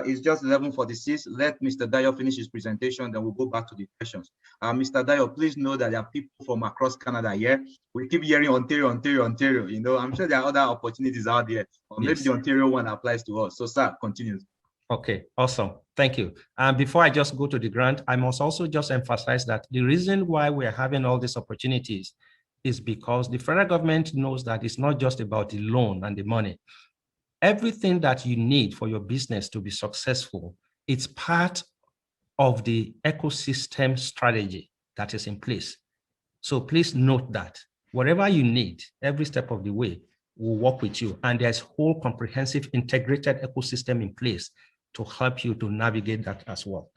It's just 11:46. Let Mr. Dayo finish his presentation, then we'll go back to the questions. Mr. Dayo, please know that there are people from across Canada here. We keep hearing Ontario, Ontario, Ontario. You know, I'm sure there are other opportunities out there, or maybe the Ontario one applies to us. So, sir, continue. Okay, awesome. Thank you. And before I just go to the grant, I must also just emphasize that the reason why we're having all these opportunities is because the federal government knows that it's not just about the loan and the money. Everything that you need for your business to be successful, it's part of the ecosystem strategy that is in place. So please note that whatever you need, every step of the way, we'll work with you. And there's a whole comprehensive integrated ecosystem in place to help you to navigate that as well.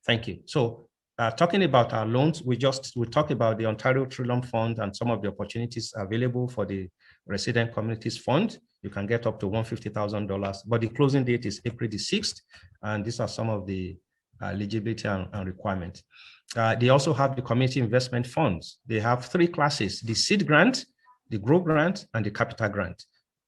Thank you. So talking about our loans, we talk about the Ontario Loan Fund and some of the opportunities available for the Resident Communities Fund. You can get up to $150,000, but the closing date is April the 6th. And these are some of the eligibility and requirements. They also have the community investment funds. They have 3 classes: the seed grant, the grow grant, and the capital grant.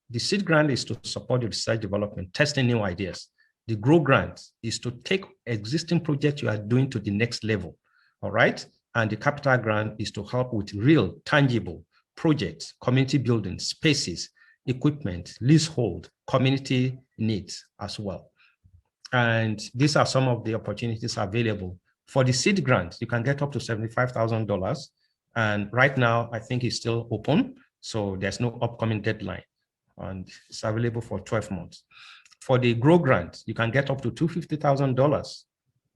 The seed grant is to support the research development, testing new ideas. The grow grant is to take existing projects you are doing to the next level, all right? And the capital grant is to help with real, tangible projects, community building, spaces, equipment, leasehold, community needs as well. And these are some of the opportunities available. For the seed grant, you can get up to $75,000. And right now, I think it's still open. So there's no upcoming deadline. And it's available for 12 months. For the grow grant, you can get up to $250,000.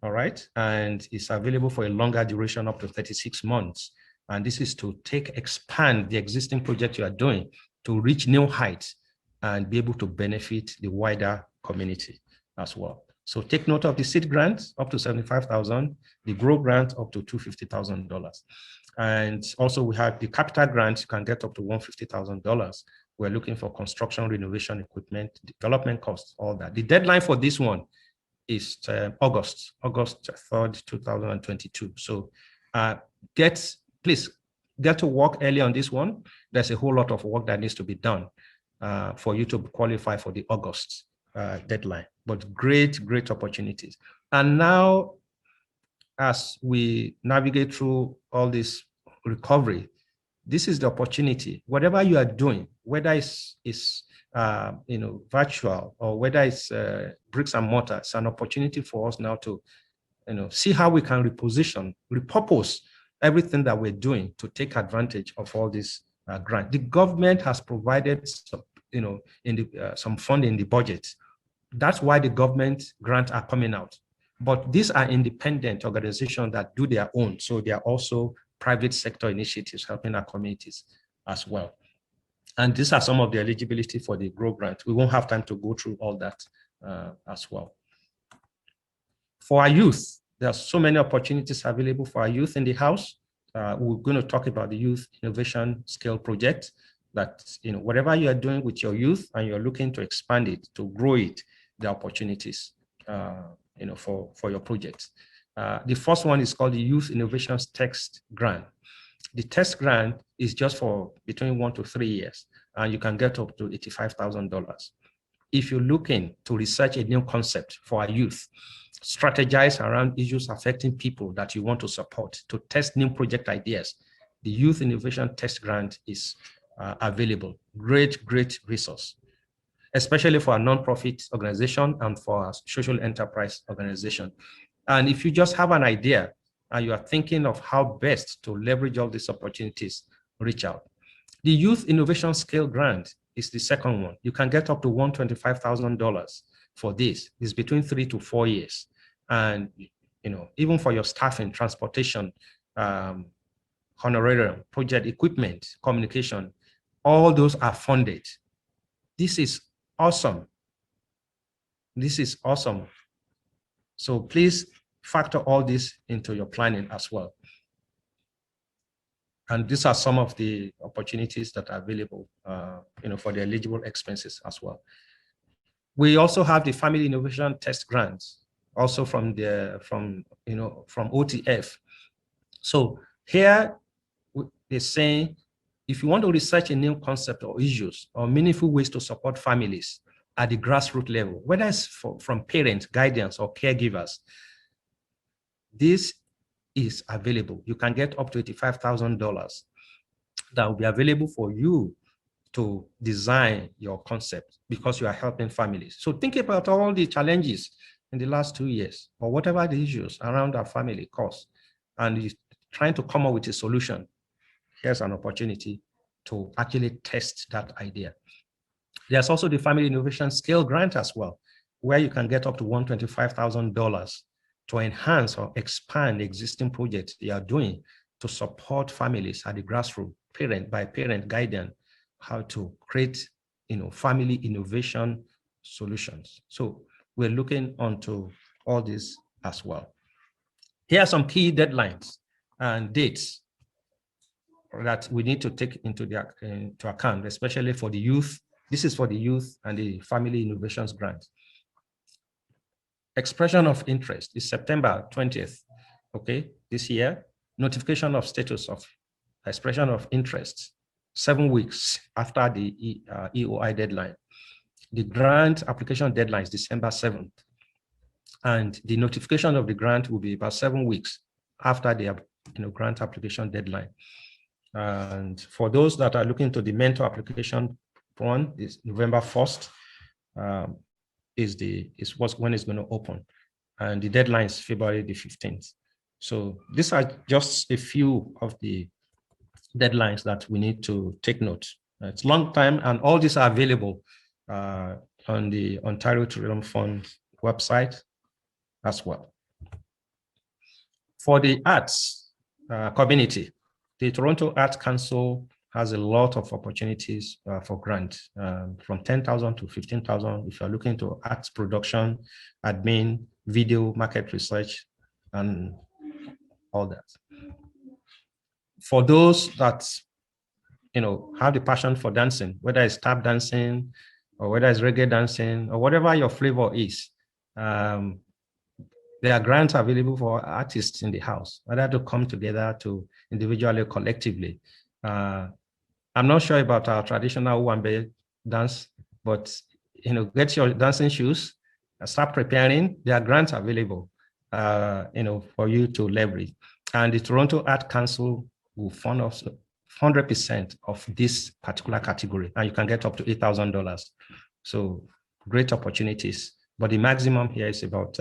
All right. And it's available for a longer duration, up to 36 months. And this is to expand the existing project you are doing to reach new heights and be able to benefit the wider community as well. So take note of the seed grant up to $75,000, the grow grant up to $250,000. And also we have the capital grant, you can get up to $150,000. We're looking for construction, renovation, equipment, development costs, all that. The deadline for this one is August 3rd, 2022. So please get to work early on this one. There's a whole lot of work that needs to be done for you to qualify for the August deadline, but great opportunities. And now, as we navigate through all this recovery, this is the opportunity. Whatever you are doing, whether it's virtual or whether it's bricks and mortar, it's an opportunity for us now to see how we can reposition, repurpose everything that we're doing to take advantage of all this grant. The government has provided some, some funding in the budget. That's why the government grants are coming out. But these are independent organizations that do their own. So they are also private sector initiatives helping our communities as well. And these are some of the eligibility for the GROW grant. We won't have time to go through all that as well. For our youth, there are so many opportunities available for our youth in the house. We're going to talk about the Youth Innovation Scale Project, that whatever you are doing with your youth and you're looking to expand it, to grow it, the opportunities for your projects. The first one is called the Youth Innovation Test Grant. The test grant is just for between 1 to 3 years. and you can get up to $85,000. If you're looking to research a new concept for our youth, strategize around issues affecting people that you want to support, to test new project ideas, the Youth Innovation Test Grant is available. Great resource, especially for a nonprofit organization and for a social enterprise organization. And if you just have an idea and you are thinking of how best to leverage all these opportunities, reach out. The Youth Innovation Scale Grant is the second one. You can get up to $125,000 for this. It's between 3 to 4 years. And even for your staffing, transportation, honorarium, project equipment, communication, all those are funded. This is awesome. This is awesome. So please factor all this into your planning as well. And these are some of the opportunities that are available, for the eligible expenses as well. We also have the Family Innovation Test Grants, also from OTF. So here they're saying, if you want to research a new concept or issues or meaningful ways to support families at the grassroots level, whether it's from parents, guardians, or caregivers, this is available. You can get up to $85,000 that will be available for you to design your concept because you are helping families. So think about all the challenges in the last 2 years or whatever the issues around our family cause, and you're trying to come up with a solution. Here's an opportunity to actually test that idea. There's also the Family Innovation Scale Grant as well, where you can get up to $125,000 to enhance or expand existing projects you are doing to support families at the grassroots, parent by parent guidance, how to create, family innovation solutions. So we're looking onto all this as well. Here are some key deadlines and dates that we need to take into account, especially for the youth. This is for the youth and the Family Innovations Grant. Expression of interest is September 20th, this year. Notification of status of expression of interest, 7 weeks after the EOI deadline. The grant application deadline is December 7th. And the notification of the grant will be about 7 weeks after the grant application deadline. And for those that are looking to the mentor application one, is November 1st, is when it's going to open. And the deadline is February the 15th. So these are just a few of the deadlines that we need to take note. It's a long time, and all these are available on the Ontario Tourism Fund website as well. For the arts community, the Toronto Arts Council has a lot of opportunities for grants, from $10,000 to $15,000 if you're looking to arts production, admin, video, market research, and all that. For those that have the passion for dancing, whether it's tap dancing or whether it's reggae dancing or whatever your flavor is, there are grants available for artists in the house, whether to come together to individually or collectively. I'm not sure about our traditional Wambe dance, but get your dancing shoes, start preparing. There are grants available, for you to leverage. And the Toronto Art Council will fund us 100% of this particular category, and you can get up to $8,000. So great opportunities, but the maximum here is about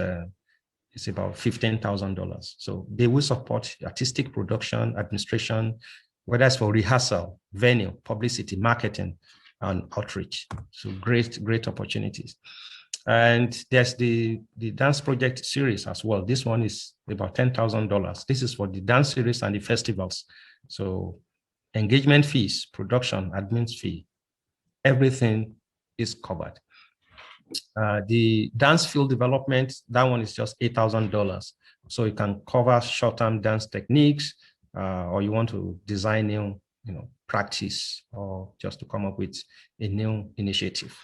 $15,000. So they will support artistic production, administration, whether it's for rehearsal, venue, publicity, marketing, and outreach. So great opportunities. And there's the dance project series as well. This one is about $10,000. This is for the dance series and the festivals. So engagement fees, production, admin fee, everything is covered. The dance field development, that one is just $8,000. So you can cover short-term dance techniques, or you want to design new, practice, or just to come up with a new initiative.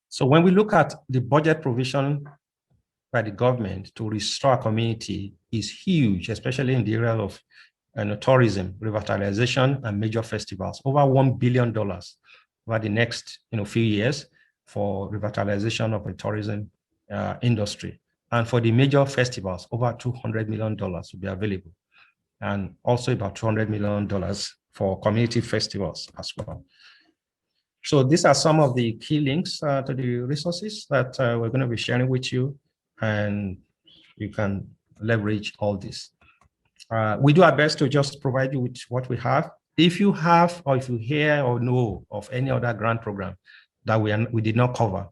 So when we look at the budget provision by the government to restore our community is huge, especially in the area of and tourism, revitalization, and major festivals. Over $1 billion over the next few years for revitalization of the tourism industry. And for the major festivals, over $200 million will be available. And also about $200 million for community festivals as well. So these are some of the key links to the resources that we're going to be sharing with you, and you can leverage all this. We do our best to just provide you with what we have. If you have, or if you hear or know of any other grant program that we did not cover,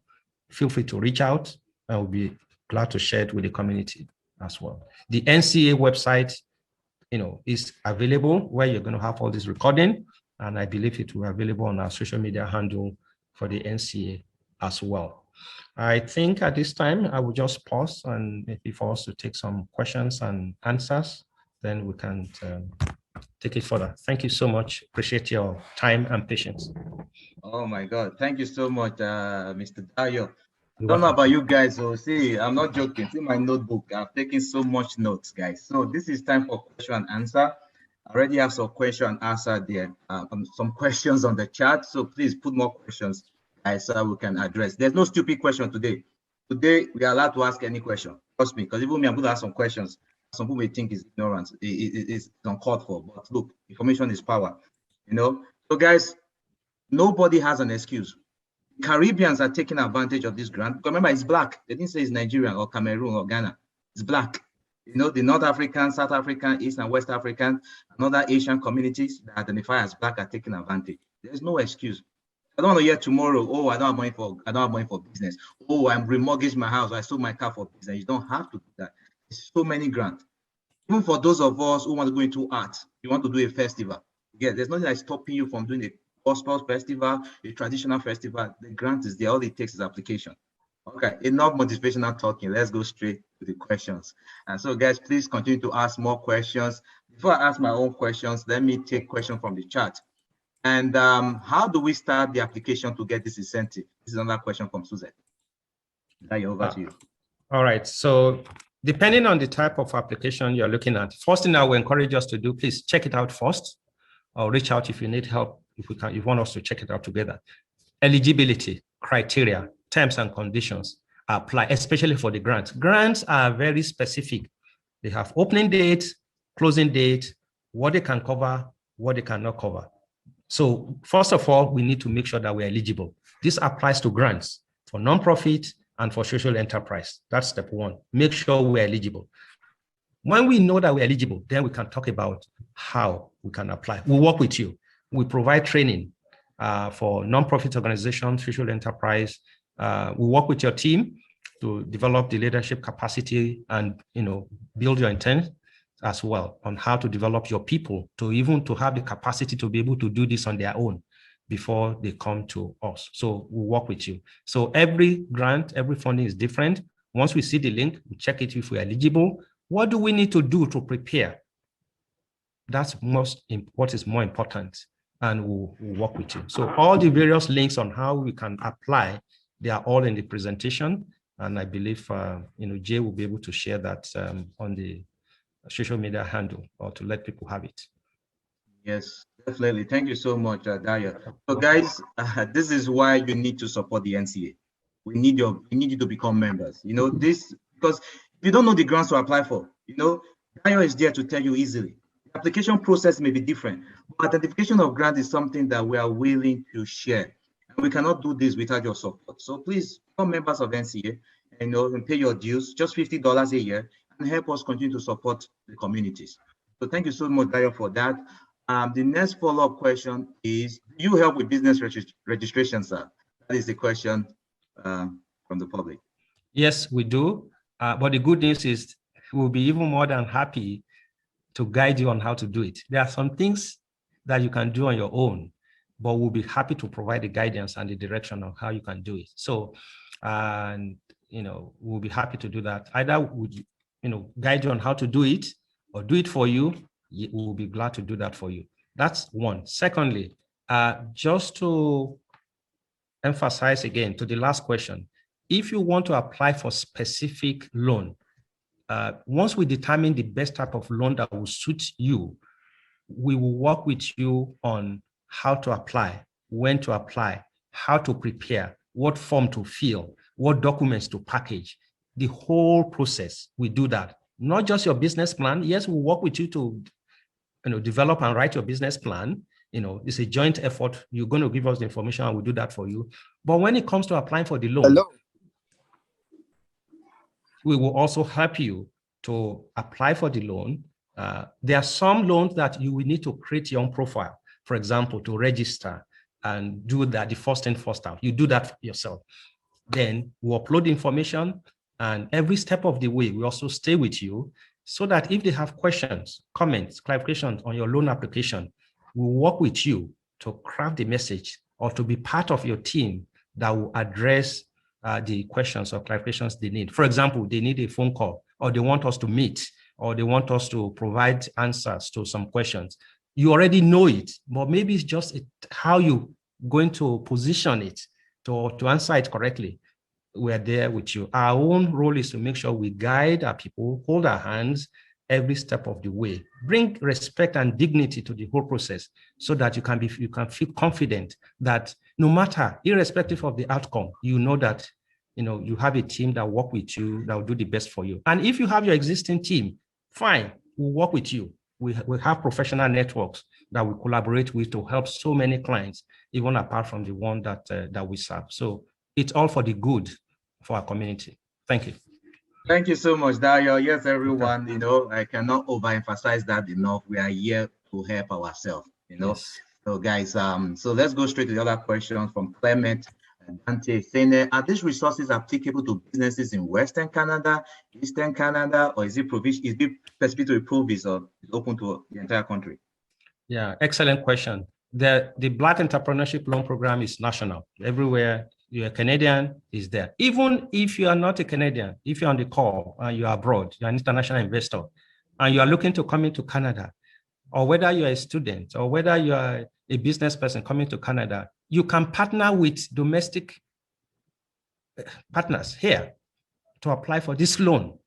feel free to reach out, and we'll be glad to share it with the community as well. The NCA website, is available, where you're going to have all this recording, and I believe it will be available on our social media handle for the NCA as well. I think at this time, I will just pause and maybe for us to take some questions and answers, then we can take it further. Thank you so much. Appreciate your time and patience. Oh my God. Thank you so much, Mr. Dayo. I don't know about you guys, so see, I'm not joking. See my notebook. I've taken so much notes, guys. So this is time for question and answer. I already have some question and answer there. Some questions on the chat. So please put more questions, guys, so we can address. There's no stupid question today. Today, we are allowed to ask any question. Trust me, because even me, I'm going to ask some questions. Some people may think it's ignorance. It's uncalled for. But look, information is power. So guys, nobody has an excuse. Caribbeans are taking advantage of this grant. Because remember, it's black. They didn't say it's Nigerian or Cameroon or Ghana. It's black. The North African, South African, East and West African, and other Asian communities that identify as black are taking advantage. There's no excuse. I don't want to hear tomorrow, oh, I don't have money for business. Oh, I'm remortgaged my house. I sold my car for business. You don't have to do that. There's so many grants. Even for those of us who want to go into art, you want to do a festival. Yeah, there's nothing that's stopping you from doing a gospel festival, a traditional festival. The grant is there. All it takes is application. Okay, enough motivational talking. Let's go straight to the questions. And so, guys, please continue to ask more questions. Before I ask my own questions, let me take questions from the chat. And how do we start the application to get this incentive? This is another question from Suzette. Over to you. All right. So depending on the type of application you're looking at, first thing I will encourage us to do, please check it out first, or reach out if you need help, if you want us to check it out together. Eligibility, criteria, terms and conditions apply, especially for the grants. Grants are very specific. They have opening date, closing date, what they can cover, what they cannot cover. So first of all, we need to make sure that we're eligible. This applies to grants for nonprofit and for social enterprise. That's step one. Make sure we're eligible. When we know that we're eligible, then we can talk about how we can apply. We'll work with you. We provide training for nonprofit organizations, social enterprise. We work with your team to develop the leadership capacity and build your intent as well on how to develop your people to have the capacity to be able to do this on their own before they come to us. So we'll work with you. So every grant, every funding is different. Once we see the link, we check it if we're eligible. What do we need to do to prepare? That's what is more important, and we'll work with you. So all the various links on how we can apply, they are all in the presentation. And I believe Jay will be able to share that on the social media handle, or to let people have it. Yes, definitely. Thank you so much, Dayo. So guys, this is why you need to support the NCA. We need you to become members. This, because if you don't know the grants to apply for, Dayo is there to tell you easily. The application process may be different, but identification of grant is something that we are willing to share. And we cannot do this without your support. So please become members of NCA and pay your dues, just $50 a year, and help us continue to support the communities. So thank you so much, Dayo, for that. The next follow-up question is, do you help with business registration, sir? That is the question from the public. Yes, we do. But the good news is we'll be even more than happy to guide you on how to do it. There are some things that you can do on your own, but we'll be happy to provide the guidance and the direction on how you can do it. So, we'll be happy to do that. Either would guide you on how to do it, or do it for you. We'll be glad to do that for you. That's one. Secondly, just to emphasize again to the last question, if you want to apply for specific loan, once we determine the best type of loan that will suit you, we will work with you on how to apply, when to apply, how to prepare, what form to fill, what documents to package. The whole process, we do that. Not just your business plan. Yes, we'll work with you to develop and write your business plan. It's a joint effort. You're going to give us the information and we'll do that for you. But when it comes to applying for the loan, we will also help you to apply for the loan. There are some loans that you will need to create your own profile, for example, to register and do that, the first in, first out. You do that yourself. Then we'll upload the information, and every step of the way, we also stay with you so that if they have questions, comments, clarifications on your loan application, we'll work with you to craft the message or to be part of your team that will address the questions or clarifications they need. For example, they need a phone call, or they want us to meet, or they want us to provide answers to some questions. You already know it, but maybe it's just how you're going to position it to answer it correctly. We're there with you. Our own role is to make sure we guide our people, hold our hands every step of the way, bring respect and dignity to the whole process so that you can feel confident that no matter, irrespective of the outcome, you know that you have a team that work with you, that will do the best for you. And if you have your existing team, fine, we'll work with you. We have professional networks that we collaborate with to help so many clients, even apart from the one that we serve. So it's all for the good for our community. Thank you. Thank you so much, Dayo. Yes, everyone, I cannot overemphasize that enough. We are here to help ourselves, Yes. So guys, so let's go straight to the other question from Clement and Dante saying, are these resources applicable to businesses in Western Canada, Eastern Canada, or is it specific to a province or open to the entire country? Yeah, excellent question. The Black Entrepreneurship Loan Program is national. Everywhere you're a Canadian, is there. Even if you are not a Canadian, if you're on the call and you're abroad, you're an international investor, and you are looking to come into Canada, or whether you're a student, or whether you are a business person coming to Canada, you can partner with domestic partners here to apply for this loan.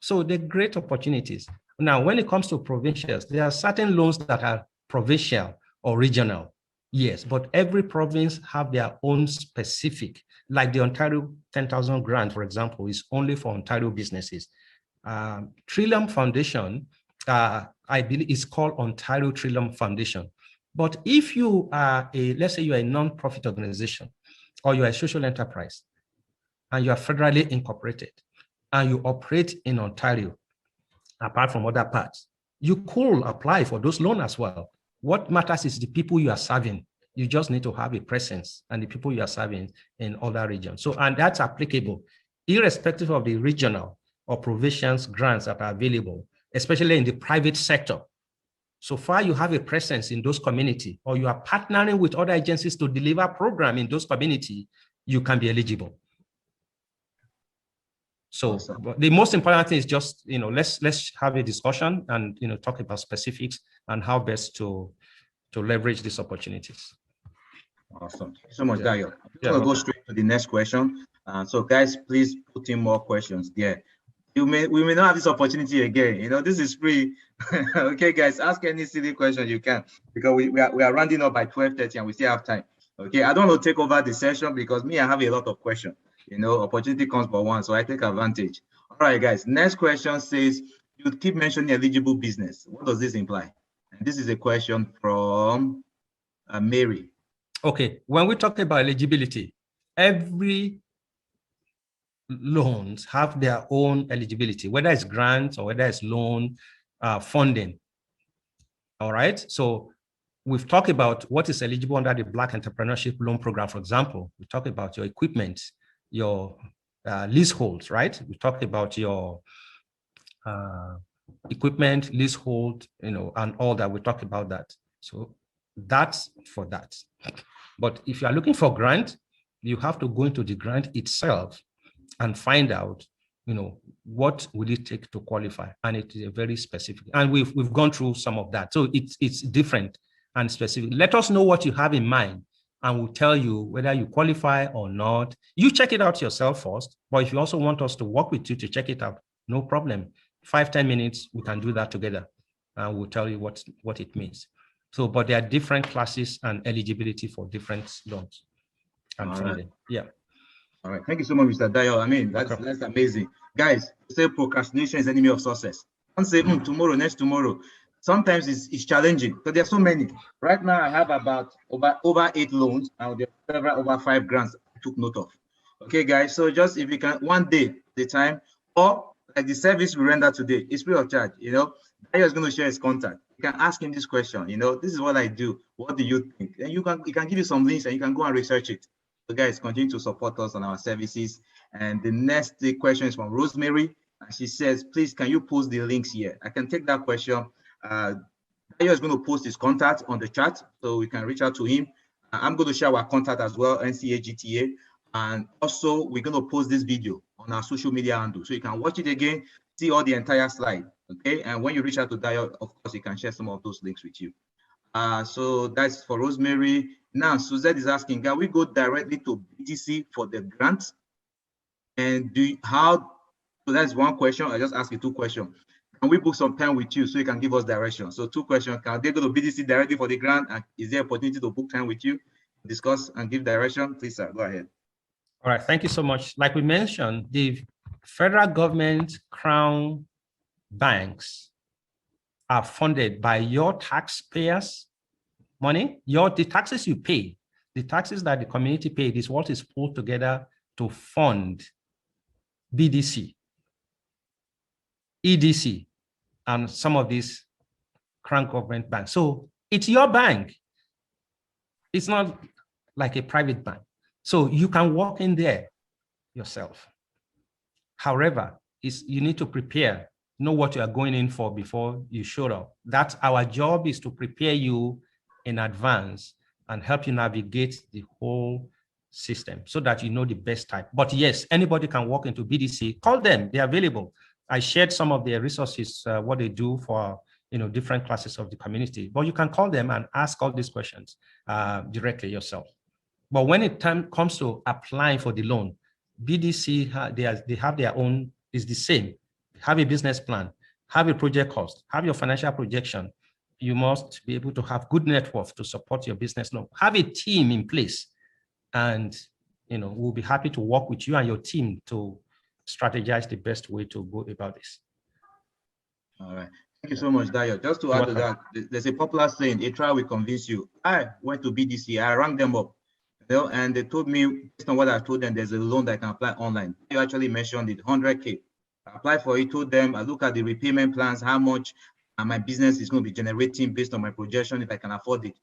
So they're great opportunities. Now, when it comes to provincials, there are certain loans that are provincial or regional. Yes, but every province have their own specific, like the Ontario 10,000 grant, for example, is only for Ontario businesses. Trillium Foundation, I believe is called Ontario Trillium Foundation. But if you are let's say you're a non-profit organization, or you're a social enterprise, and you are federally incorporated, and you operate in Ontario, apart from other parts, you could apply for those loans as well. What matters is the people you are serving. You just need to have a presence and the people you are serving in other regions. So, and that's applicable, irrespective of the regional or provincial grants that are available, especially in the private sector. So far you have a presence in those communities, or you are partnering with other agencies to deliver program in those communities, you can be eligible. So awesome. The most important thing is just, let's have a discussion and, talk about specifics and how best to leverage these opportunities. Awesome. Thank you so much, Dayo. I'm going to go straight to the next question. So guys, please put in more questions there. We may not have this opportunity again. This is free. Okay, guys, ask any silly question you can, because we are rounding up by 12:30 and we still have time. Okay, I don't want to take over the session because I have a lot of questions. Opportunity comes but once, so I take advantage. All right, guys, next question says, you keep mentioning eligible business. What does this imply? And this is a question from Mary. Okay, when we talk about eligibility, every loans have their own eligibility, whether it's grants or whether it's loan funding. All right, so we've talked about what is eligible under the Black Entrepreneurship Loan Program. For example, we talk about your equipment, your leaseholds, right? We talked about your equipment, leasehold, and all that. We talked about that. So that's for that. But if you are looking for grant, you have to go into the grant itself and find out, what will it take to qualify? And it is a very specific, and we've gone through some of that. So it's different and specific. Let us know what you have in mind, and we'll tell you whether you qualify or not. You check it out yourself first, but if you also want us to work with you to check it out, no problem. 5-10 minutes, we can do that together. and we'll tell you what it means. So, but there are different classes and eligibility for different loans and funding. Right. Yeah. All right. Thank you so much, Mr. Dayo. I mean, that's amazing. Guys, say procrastination is enemy of success. Don't say tomorrow, next tomorrow. Sometimes it's challenging because there are so many. Right now, I have about over 8 loans and there are several over 5 grants I took note of. Okay, guys. So just if you can, one day at a time, or like the service we render today, it's free of charge. You know, Dayo is going to share his contact. You can ask him this question. You know, this is what I do. What do you think? And he can give you some links and you can go and research it. So guys, continue to support us on our services. And the next question is from Rosemary. And she says, please, can you post the links here? I can take that question. Dayo is going to post his contact on the chat so we can reach out to him. I'm going to share our contact as well, NCAGTA. And also, we're going to post this video on our social media handle. So you can watch it again, see all the entire slide. Okay. And when you reach out to Dayo, of course, he can share some of those links with you. So that's for Rosemary. Now, Suzette is asking, can we go directly to BTC for the grant? And so that's one question. I just asked you 2 questions. Can we book some time with you so you can give us direction? So 2 questions. Can they go to BTC directly for the grant? And is there an opportunity to book time with you, discuss and give direction? Please, sir, go ahead. All right, thank you so much. Like we mentioned, the federal government crown banks are funded by your taxpayers' money, the taxes you pay, the taxes that the community paid is what is pulled together to fund BDC, EDC, and some of these crown government banks. So it's your bank. It's not like a private bank. So you can walk in there yourself. However, you need to prepare, know what you are going in for before you show up. That's our job, is to prepare you in advance and help you navigate the whole system so that you know the best type. But yes, anybody can walk into BDC, call them, they're available. I shared some of their resources, what they do for different classes of the community, but you can call them and ask all these questions directly yourself. But when it comes to applying for the loan, BDC, they have their own, is the same. Have a business plan, have a project cost, have your financial projection. You must be able to have good network to support your business loan. Have a team in place, and we'll be happy to work with you and your team to strategize the best way to go about this. All right. Thank you so much, Dayo. Just to add to that, there's a popular saying, a trial will convince you. I went to BDC, I rang them up, and they told me, based on what I told them, there's a loan that I can apply online. You actually mentioned it, 100K. I applied for it, told them, I look at the repayment plans, how much my business is going to be generating based on my projection, if I can afford it.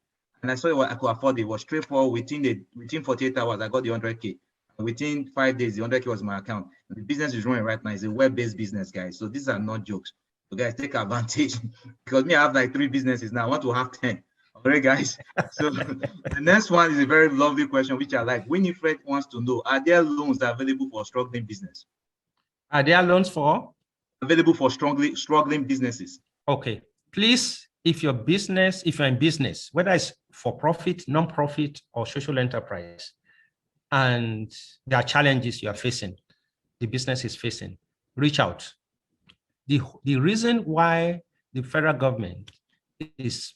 And I saw what I could afford. It was straightforward. Within 48 hours, I got the 100K. Within 5 days, the 100K was in my account. The business is running right now. It's a web-based business, guys. So these are not jokes. So guys, take advantage, because me, I have like 3 businesses now. I want to have 10. All right, guys. So the next one is a very lovely question, which I like. Winifred wants to know, are there loans that are available for struggling business? Are there loans for? Available for struggling businesses. Okay. Please, if you're in business, whether it's for profit, non-profit, or social enterprise, and there are challenges you are facing, the business is facing, reach out. The reason why the federal government is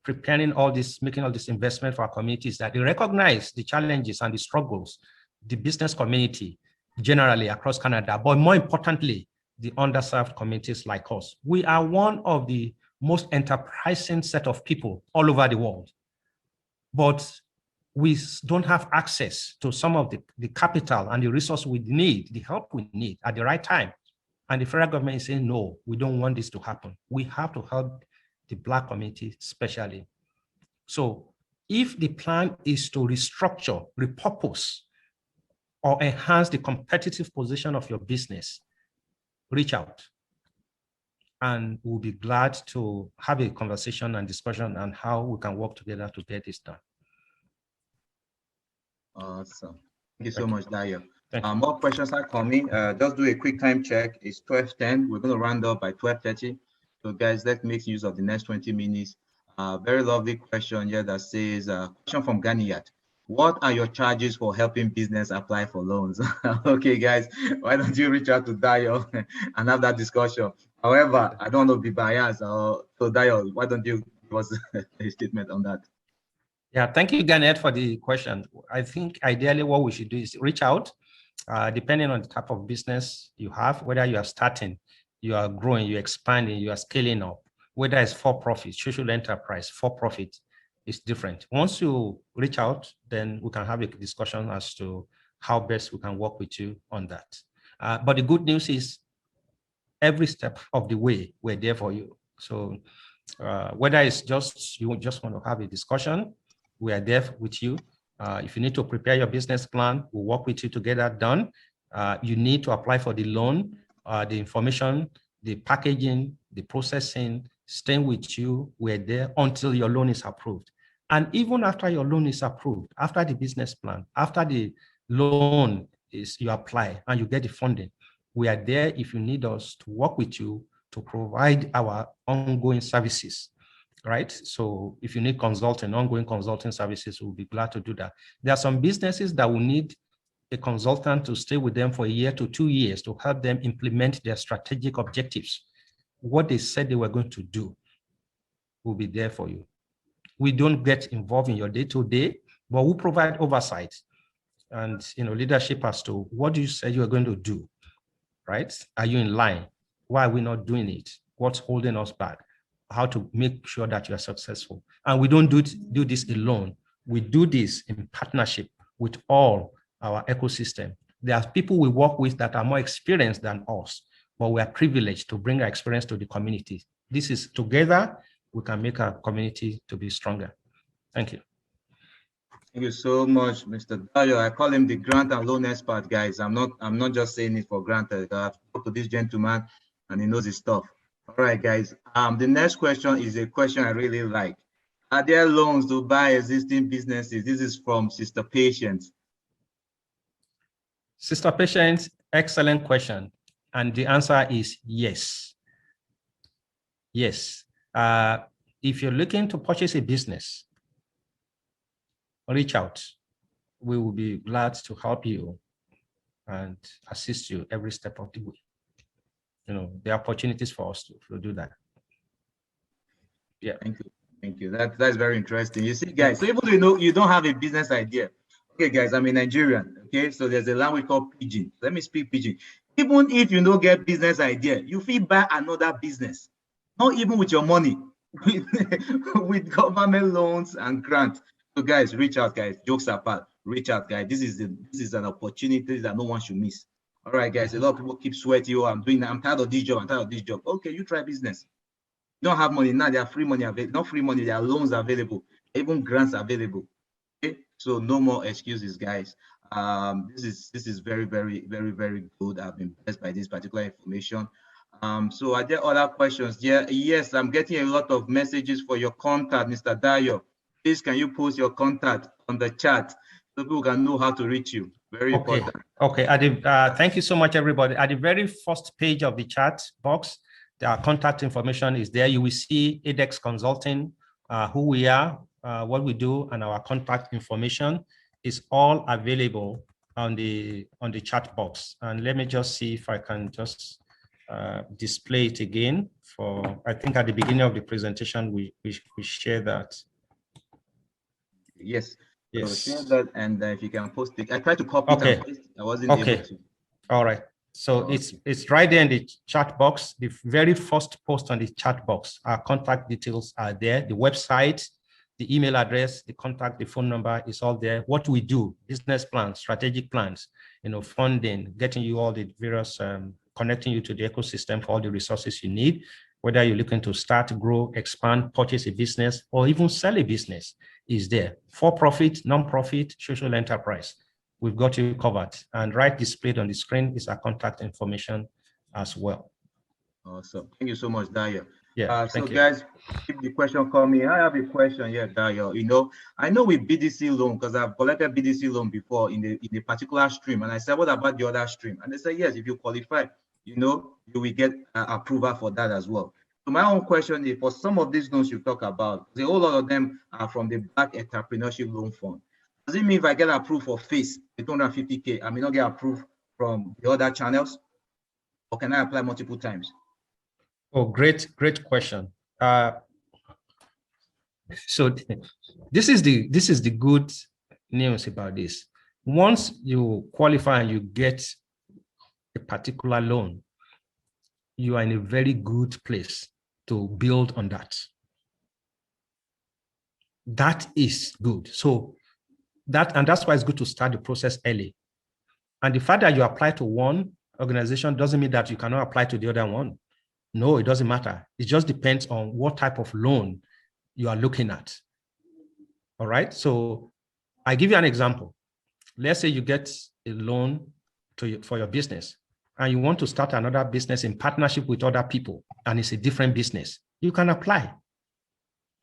preparing making all this investment for our community is that they recognize the challenges and the struggles, the business community generally across Canada, but more importantly, the underserved communities like us. We are one of the most enterprising set of people all over the world, but we don't have access to some of the capital and the resource we need, the help we need at the right time. And the federal government is saying, no, we don't want this to happen. We have to help the Black community especially. So if the plan is to restructure, repurpose, or enhance the competitive position of your business, reach out. And we'll be glad to have a conversation and discussion on how we can work together to get this done. Awesome. Thank you so much, Dayo. More questions are coming. Just do a quick time check. It's 12:10. We're going to round up by 12:30. So guys, let's make use of the next 20 minutes. Very lovely question here that says, question from Ganiyat. What are your charges for helping business apply for loans? Okay, guys, why don't you reach out to Dayo and have that discussion? However, I don't want to be biased. So Dayo, why don't you give us a statement on that? Yeah, thank you, Garnet, for the question. I think ideally what we should do is reach out, depending on the type of business you have, whether you are starting, you are growing, you're expanding, you are scaling up, whether it's for-profit, social enterprise, for-profit, is different. Once you reach out, then we can have a discussion as to how best we can work with you on that. But the good news is every step of the way, we're there for you. So whether it's just you just want to have a discussion, we are there with you. If you need to prepare your business plan, we'll work with you to get that done. You need to apply for the loan, the information, the packaging, the processing, staying with you. We're there until your loan is approved. And even after your loan is approved, after the business plan, after the loan is you apply and you get the funding, we are there if you need us to work with you to provide our ongoing services, right? So if you need consulting, ongoing consulting services, we'll be glad to do that. There are some businesses that will need a consultant to stay with them for 1 year to 2 years to help them implement their strategic objectives. What they said they were going to do will be there for you. We don't get involved in your day-to-day, but we provide oversight and leadership as to what do you say you are going to do, right? Are you in line? Why are we not doing it? What's holding us back? How to make sure that you are successful. And we don't do this alone. We do this in partnership with all our ecosystem. There are people we work with that are more experienced than us, but we are privileged to bring our experience to the community. This is together, we can make our community to be stronger. Thank you. Thank you so much, Mr. Dayo. I call him the grant and loan expert, guys. I'm not just saying it for granted. I've talked to this gentleman and he knows his stuff. All right, guys. The next question is a question I really like. Are there loans to buy existing businesses? This is from Sister Patience. Sister Patience, excellent question. And the answer is yes. Yes. If you're looking to purchase a business, reach out. We will be glad to help you and assist you every step of the way. There are opportunities for us to do that. Yeah. Thank you. Thank you. That's very interesting. You see, guys, so even though you don't have a business idea, okay, guys, I'm a Nigerian, okay? So there's a language called Pidgin. Let me speak Pidgin. Even if you don't get business idea, you feel buy another business, not even with your money, with government loans and grants. So guys, reach out, guys. Jokes apart, reach out, guys. This is an opportunity that no one should miss. All right, guys. A lot of people keep sweating. Oh, I'm tired of this job. I'm tired of this job. Okay, you try business. You don't have money now. There are free money available. Not free money. There are loans available. Even grants available. Okay, so no more excuses, guys. This is very, very, very, very good. I've been blessed by this particular information. So are there other questions? Yeah, yes, I'm getting a lot of messages for your contact, Mr. Dayo. Please, can you post your contact on the chat so people can know how to reach you? Very important. Okay. Thank you so much, everybody. At the very first page of the chat box, the contact information is there. You will see Adex Consulting, who we are, what we do, and our contact information is all available on the chat box. And let me just see if I can just display it again. I think at the beginning of the presentation, we share that. Yes. Yes. So share that, and if you can post it. I tried to copy it and paste it. I wasn't able to. All right. So it's right there in the chat box. The very first post on the chat box, our contact details are there. The website, the email address, the contact, the phone number is all there. What we do, business plans, strategic plans, funding, getting you all the various, connecting you to the ecosystem for all the resources you need, whether you're looking to start, grow, expand, purchase a business, or even sell a business is there. For-profit, non-profit, social enterprise. We've got you covered. And right displayed on the screen is our contact information as well. Awesome. Thank you so much, Dayo. Yeah, so guys, keep the question coming. I have a question here, Dayo. I know with BDC loan, because I've collected BDC loan before in the particular stream. And I said, what about the other stream? And they said, yes, if you qualify, you will get approval for that as well. So my own question is, for some of these loans you talk about, a whole lot of them are from the Black Entrepreneurship Loan Fund. Does it mean if I get approved for FACE, the 250K, I may not get approved from the other channels? Or can I apply multiple times? Oh, great question. So this is the good news about this. Once you qualify and you get a particular loan, you are in a very good place to build on that. That is good. So that's why it's good to start the process early. And the fact that you apply to one organization doesn't mean that you cannot apply to the other one. No, it doesn't matter. It just depends on what type of loan you are looking at. All right. So I give you an example. Let's say you get a loan for your business and you want to start another business in partnership with other people, and it's a different business. You can apply.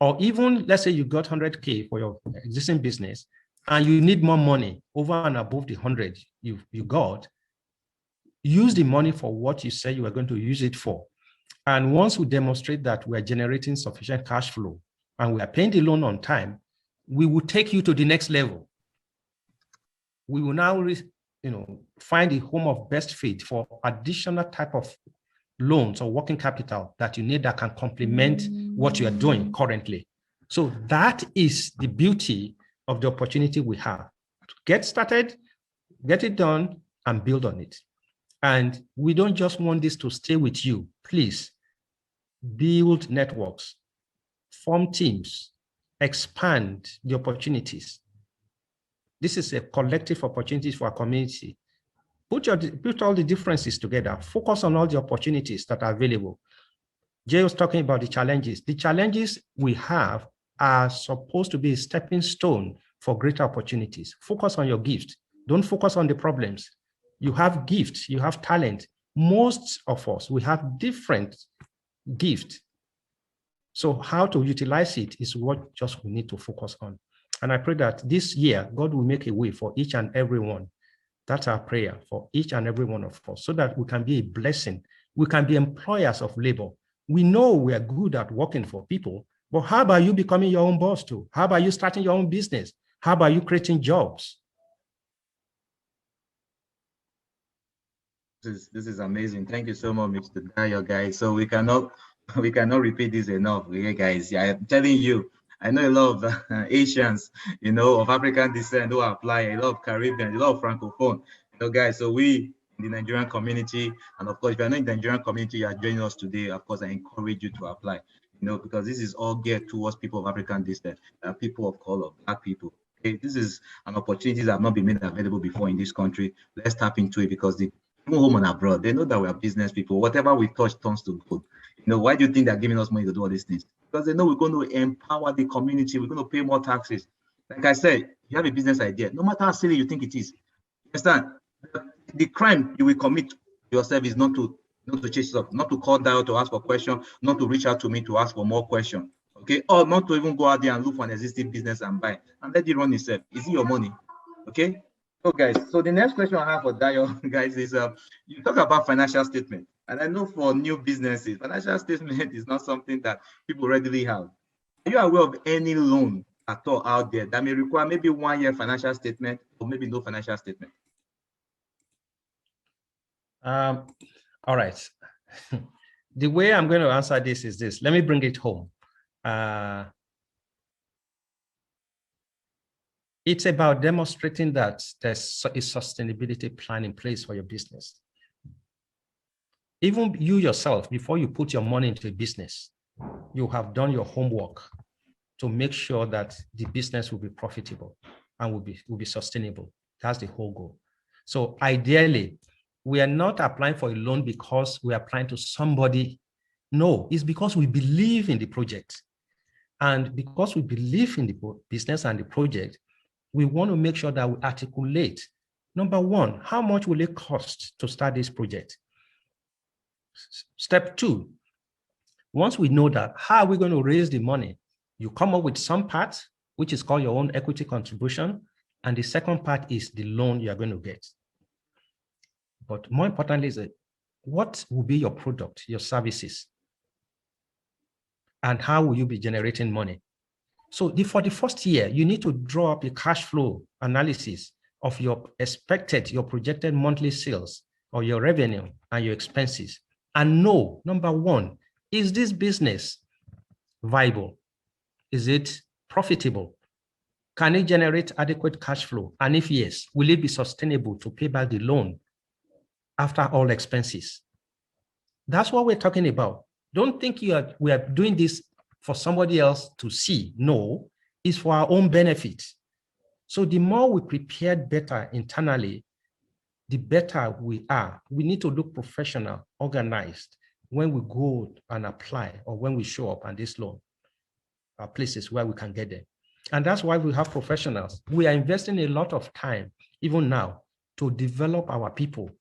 Or even, let's say you got 100K for your existing business and you need more money over and above the 100 you got, use the money for what you say you are going to use it for. And once we demonstrate that we are generating sufficient cash flow and we are paying the loan on time, we will take you to the next level. We will now find a home of best fit for additional type of loans or working capital that you need that can complement what you are doing currently. So that is the beauty of the opportunity we have. Get started, get it done, and build on it. And we don't just want this to stay with you. Please build networks, form teams, expand the opportunities. This is a collective opportunity for our community. Put all the differences together. Focus on all the opportunities that are available. Jay was talking about the challenges. The challenges we have are supposed to be a stepping stone for greater opportunities. Focus on your gifts. Don't focus on the problems. You have gifts, you have talent. Most of us, we have different gifts. So how to utilize it is what just we need to focus on. And I pray that this year, God will make a way for each and every one. That's our prayer for each and every one of us, so that we can be a blessing. We can be employers of labor. We know we are good at working for people, but how about you becoming your own boss too? How about you starting your own business? How about you creating jobs? This is amazing. Thank you so much, Mr. Dayo, guys. So we cannot repeat this enough, yeah, guys. Yeah, I'm telling you, I know a lot of Asians, of African descent who apply, a lot of Caribbean, a lot of Francophone, guys. So we in the Nigerian community, and of course, if you're not in the Nigerian community, you are joining us today. Of course, I encourage you to apply, because this is all geared towards people of African descent, people of color, Black people. Okay, this is an opportunity that have not been made available before in this country. Let's tap into it, because the people home and abroad, they know that we are business people. Whatever we touch turns to gold. Why do you think they're giving us money to do all these things? Because they know we're going to empower the community. We're going to pay more taxes. Like I said, you have a business idea, no matter how silly you think it is. Understand? The crime you will commit yourself is not to chase it up, not to call down to ask for questions, not to reach out to me to ask for more questions. Okay, or not to even go out there and look for an existing business and buy and let it run itself. Is it your money? Okay. So guys, so the next question I have for Dayo, guys, is you talk about financial statement. And I know for new businesses, financial statement is not something that people readily have. Are you aware of any loan at all out there that may require maybe 1 year financial statement or maybe no financial statement? All right. The way I'm going to answer this is this. Let me bring it home. It's about demonstrating that there's a sustainability plan in place for your business. Even you yourself, before you put your money into a business, you have done your homework to make sure that the business will be profitable and will be sustainable. That's the whole goal. So ideally, we are not applying for a loan because we are applying to somebody. No, it's because we believe in the project. And because we believe in the business and the project, we want to make sure that we articulate, number one, how much will it cost to start this project? Step two, once we know that, how are we going to raise the money? You come up with some part, which is called your own equity contribution. And the second part is the loan you're going to get. But more importantly is what will be your product, your services? And how will you be generating money? So for the first year, you need to draw up a cash flow analysis of your projected monthly sales or your revenue and your expenses. And know, number one, Is this business viable? Is it profitable? Can it generate adequate cash flow? And if yes, will it be sustainable to pay back the loan after all expenses? That's what we're talking about. Don't think we are doing this for somebody else to see. No, it's for our own benefit. So the more we prepare better internally, the better we are. We need to look professional, organized when we go and apply or when we show up on this loan, places where we can get them. And that's why we have professionals. We are investing a lot of time, even now, to develop our people,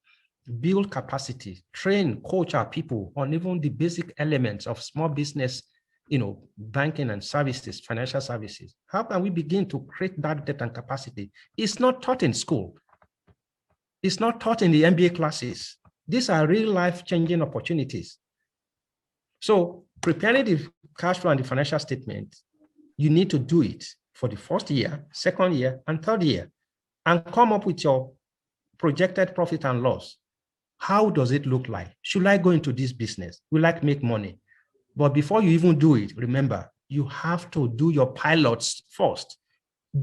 build capacity, train, coach our people on even the basic elements of small business, banking and services, financial services. How can we begin to create that depth and capacity? It's not taught in school. It's not taught in the MBA classes. These are real life changing opportunities. So preparing the cash flow and the financial statement, you need to do it for the first year, second year, and third year, and come up with your projected profit and loss. How does it look like? Should I go into this business? Will I make money? But before you even do it, remember, you have to do your pilots first.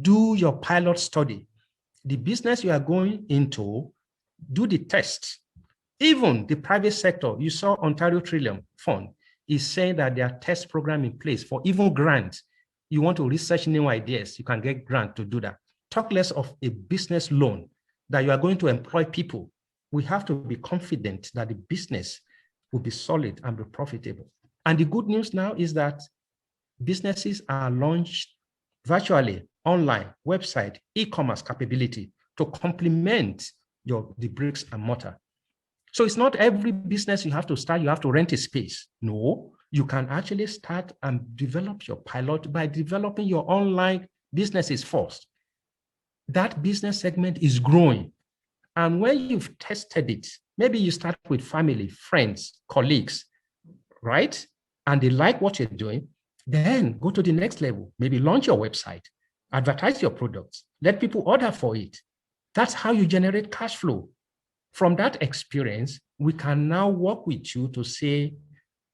Do your pilot study. The business you are going into, do the test. Even the private sector, you saw Ontario Trillium Fund is saying that there are test programs in place for even grants. You want to research new ideas, you can get grant to do that. Talk less of a business loan that you are going to employ people. We have to be confident that the business will be solid and be profitable. And the good news now is that businesses are launched virtually, online, website, e-commerce capability to complement the bricks and mortar. So it's not every business you have to start, you have to rent a space. No, you can actually start and develop your pilot by developing your online businesses first. That business segment is growing. And when you've tested it, maybe you start with family, friends, colleagues, right? And they like what you're doing, then go to the next level. Maybe launch your website, advertise your products, let people order for it. That's how you generate cash flow. From that experience, we can now work with you to say,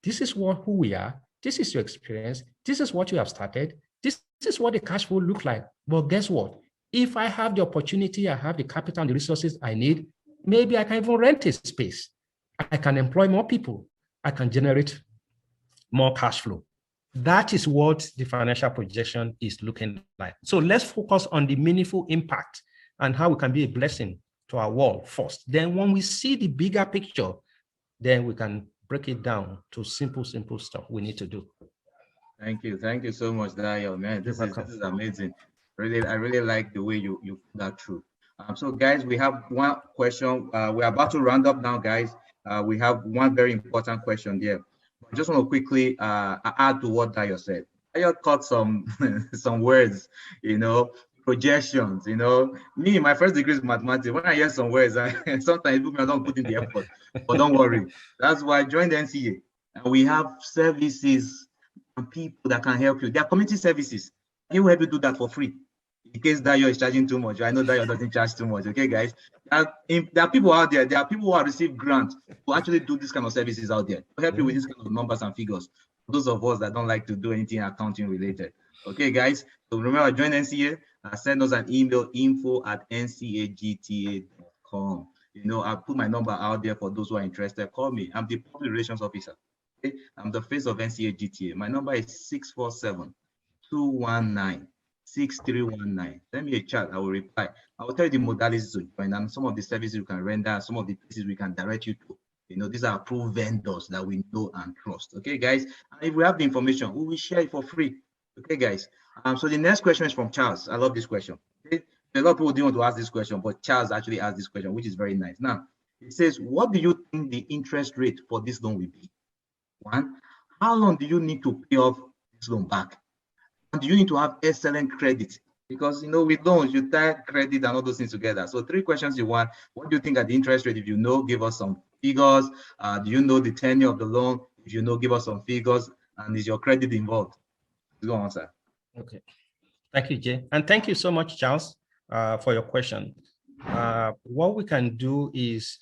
this is who we are, this is your experience, this is what you have started, this is what the cash flow look like. But guess what? If I have the opportunity, I have the capital and the resources I need, maybe I can even rent a space. I can employ more people. I can generate more cash flow. That is what the financial projection is looking like. So let's focus on the meaningful impact and how we can be a blessing to our world first. Then when we see the bigger picture, then we can break it down to simple stuff we need to do. Thank you so much, Dayo. Man, this is amazing. Really, I really like the way you put that through. So guys, we have one question. We're about to round up now, guys. We have one very important question there. I just want to quickly add to what Dayo said. Dayo caught some some words, projections. Me, my first degree is mathematics. When I hear some words, sometimes I don't put in the effort. But don't worry. That's why I joined the NCA, and we have services and people that can help you. They are community services. He will help you do that for free. In case Dayo is charging too much. I know Dayo doesn't charge too much. Okay, guys. There are people out there. There are people who have received grants to actually do this kind of services out there. To help you with this kind of numbers and figures. Those of us that don't like to do anything accounting related. Okay, guys. So remember, join NCA. Send us an email, info@ncagta.com. I'll put my number out there for those who are interested. Call me. I'm the public relations officer. Okay? I'm the face of NCAGTA. My number is 647-219-6319. Send me a chat. I will reply. I will tell you the modalities to join and some of the services you can render, some of the places we can direct you to. These are approved vendors that we know and trust. Okay, guys. And if we have the information, we will share it for free. Okay, guys. So the next question is from Charles. I love this question. Okay? A lot of people didn't want to ask this question, but Charles actually asked this question, which is very nice. Now, it says, what do you think the interest rate for this loan will be? One, how long do you need to pay off this loan back? And do you need to have excellent credit? Because, with loans, you tie credit and all those things together. So 3 questions you want. What do you think at the interest rate? If you know, give us some figures. Do you know the tenure of the loan? If you know, give us some figures. And is your credit involved? Go on, sir. Okay. Thank you, Jay. And thank you so much, Charles, for your question. What we can do is,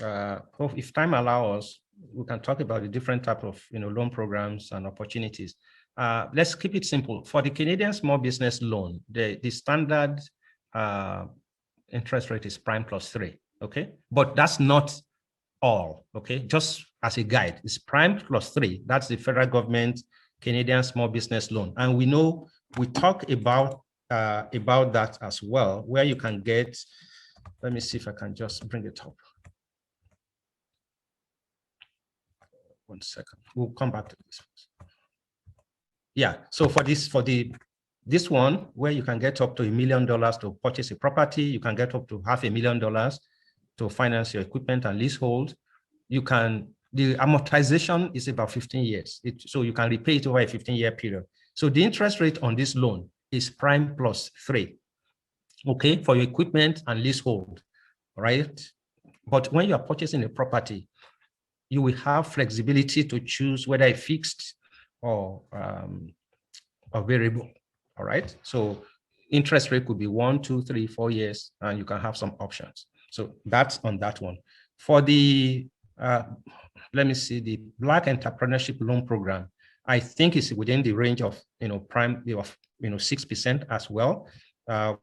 if time allows us, we can talk about the different type of loan programs and opportunities. Let's keep it simple. For the Canadian small business loan, the standard interest rate is prime plus 3. Okay, but that's not all. Okay, just as a guide, it's prime plus 3. That's the federal government Canadian small business loan, and we know we talk about that as well, where you can get. Let me see if I can just bring it up. 1 second. We'll come back to this. Yeah. So for this one, where you can get up to $1 million to purchase a property, you can get up to $500,000 to finance your equipment and leasehold. The amortization is about 15 years. So you can repay it over a 15-year period. So the interest rate on this loan is prime plus 3. Okay, for your equipment and leasehold, right? But when you are purchasing a property, you will have flexibility to choose whether a fixed or variable. All right. So interest rate could be 1, 2, 3, 4 years, and you can have some options. So that's on that one. For the let me see, the Black Entrepreneurship Loan Program, I think it's within the range of prime of 6% as well.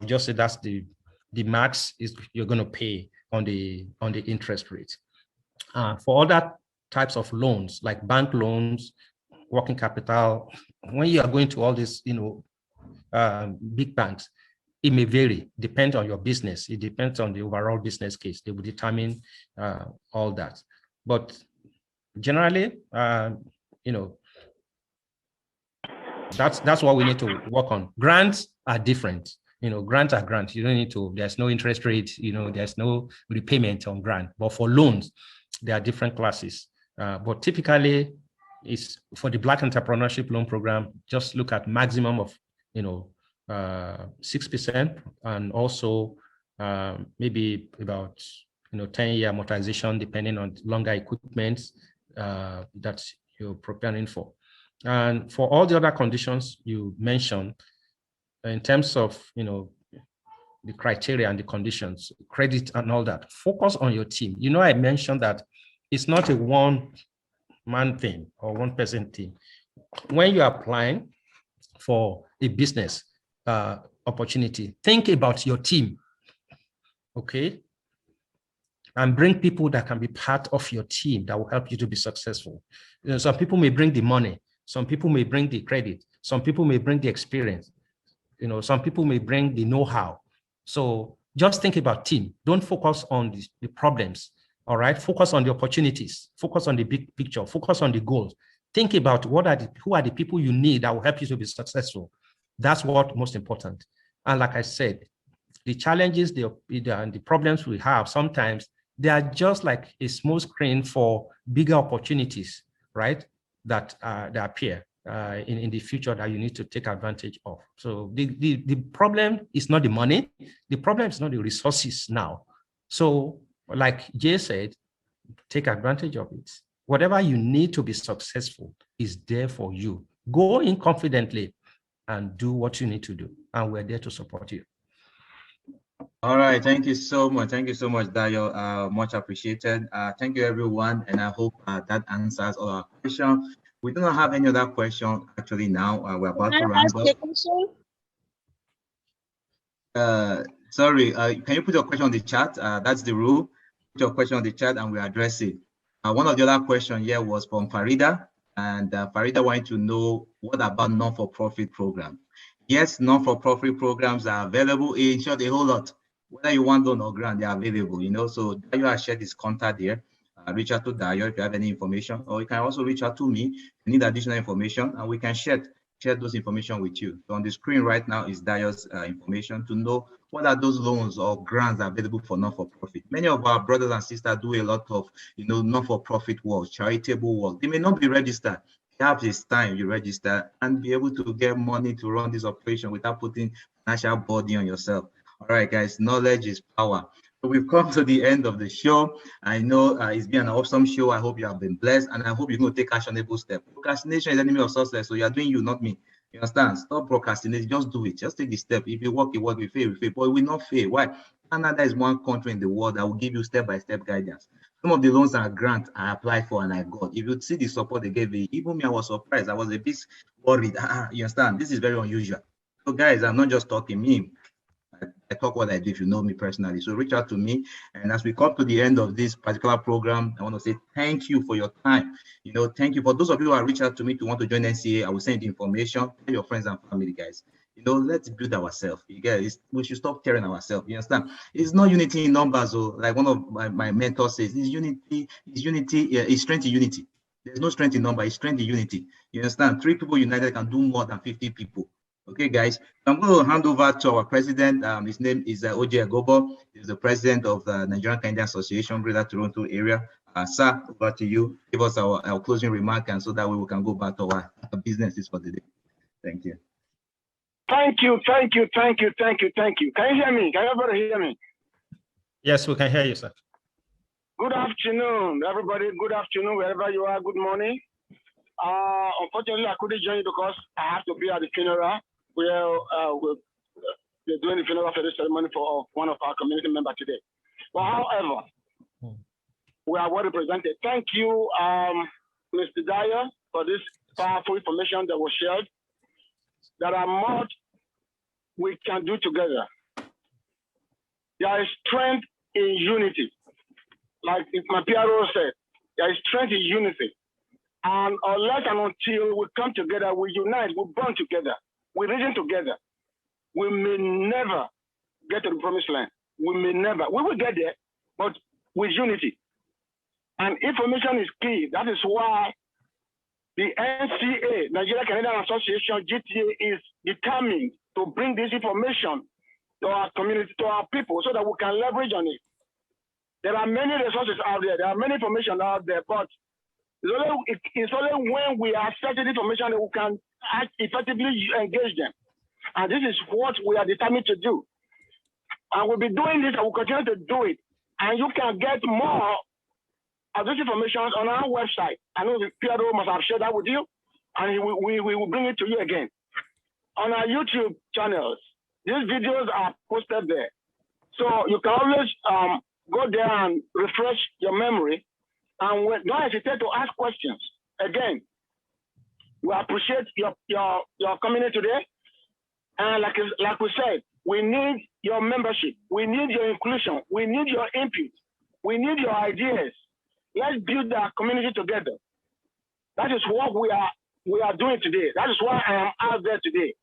Just say that's the max is you're going to pay on the interest rate. For other types of loans like bank loans, working capital, when you are going to all these big banks, it may vary, depend on your business. It depends on the overall business case. They will determine all that. But generally, that's what we need to work on. Grants are different. Grants are grants. You don't need to, there's no interest rate, there's no repayment on grant. But for loans, there are different classes. But typically, it's for the Black Entrepreneurship Loan Program, just look at maximum of 6%, and also maybe about 10-year amortization, depending on longer equipment that you're preparing for. And for all the other conditions you mentioned, in terms of the criteria and the conditions, credit and all that, focus on your team. I mentioned that it's not a one-man thing or one-person thing. When you're applying for a business opportunity, think about your team, okay? And bring people that can be part of your team that will help you to be successful. Some people may bring the money, some people may bring the credit, some people may bring the experience, some people may bring the know-how. So just think about team. Don't focus on the problems, all right? Focus on the opportunities, focus on the big picture, focus on the goals. Think about who are the people you need that will help you to be successful. That's what's most important. And like I said, the challenges, and the problems we have, sometimes they are just like a small screen for bigger opportunities, right? That appear in the future that you need to take advantage of. So the problem is not the money. The problem is not the resources now. So like Jay said, take advantage of it. Whatever you need to be successful is there for you. Go in confidently and do what you need to do. And we're there to support you. All right. Thank you so much. Thank you so much, Dayo. Much appreciated. Thank you, everyone. And I hope that answers all our questions. We do not have any other question actually now. We're about to round up. Sorry, can you put your question on the chat? That's the rule. Put your question on the chat and we address it. One of the other questions here was from Farida, and Farida wanted to know, what about non-for-profit programs? Yes, non-for-profit programs are available. In short, a whole lot. Whether you want loan or grant, they are available. So Dayo has shared his contact here. Reach out to Dayo if you have any information, or you can also reach out to me if you need additional information, and we can share those information with you. So on the screen right now is Dayo's information to know what are those loans or grants available for non-for-profit. Many of our brothers and sisters do a lot of non-for-profit work, charitable work. They may not be registered. Perhaps it's time you register and be able to get money to run this operation without putting financial burden on yourself. All right, guys, knowledge is power. So we've come to the end of the show. I know it's been an awesome show. I hope you have been blessed, and I hope you're going to take actionable steps. Procrastination is the enemy of success, so you're doing you, not me. You understand? Stop procrastinating. Just do it. Just take the step. If you work, you work. We fail, we fail. But we will not fail. Why? Canada is one country in the world that will give you step-by-step guidance. Some of the loans are grants I applied for and I got. If you see the support they gave me, even me, I was surprised. I was a bit worried. You understand? This is very unusual. So guys, I'm not just talking me. I talk what I do if you know me personally. So reach out to me. And as we come to the end of this particular program, I want to say thank you for your time. Thank you for those of you who have reached out to me to want to join NCA. I will send the information. Tell your friends and family, guys. Let's build ourselves. We should stop tearing ourselves. You understand? It's not unity in numbers. Or like one of my mentors says, it's unity. It's strength in unity. There's no strength in number. It's strength in unity. You understand? 3 people united can do more than 50 people. Okay, guys, I'm going to hand over to our president. His name is Oje Agobo. He's the president of the Nigerian Canadian Association, Greater Toronto area. Sir, over to you. Give us our closing remark, and so that way we can go back to our businesses for the day. Thank you. Thank you. Can you hear me? Can everybody hear me? Yes, we can hear you, sir. Good afternoon, everybody. Good afternoon, wherever you are. Good morning. Unfortunately, I couldn't join you because I have to be at the funeral. We're doing the funeral for the ceremony for one of our community members today. But however, we are well represented. Thank you, Mr. Dyer, for this powerful information that was shared. There are much we can do together. There is strength in unity. Like my PRO said, there is strength in unity. And unless and until we come together, we unite, we bond together, we reason together, we may never get to the promised land. We may never. We will get there, but with unity. And information is key. That is why the NCA, Nigeria Canadian Association, GTA, is determined to bring this information to our community, to our people, so that we can leverage on it. There are many resources out there. There are many information out there, but it's only when we are certain information that we can effectively engage them. And this is what we are determined to do. And we'll be doing this and we'll continue to do it. And you can get more of this information on our website. I know the PRO must have shared that with you, and we will bring it to you again. On our YouTube channels, these videos are posted there. So you can always go there and refresh your memory. And don't hesitate to ask questions. Again, we appreciate your coming in today. And like we said, we need your membership. We need your inclusion. We need your input. We need your ideas. Let's build our community together. That is what we are doing today. That is why I am out there today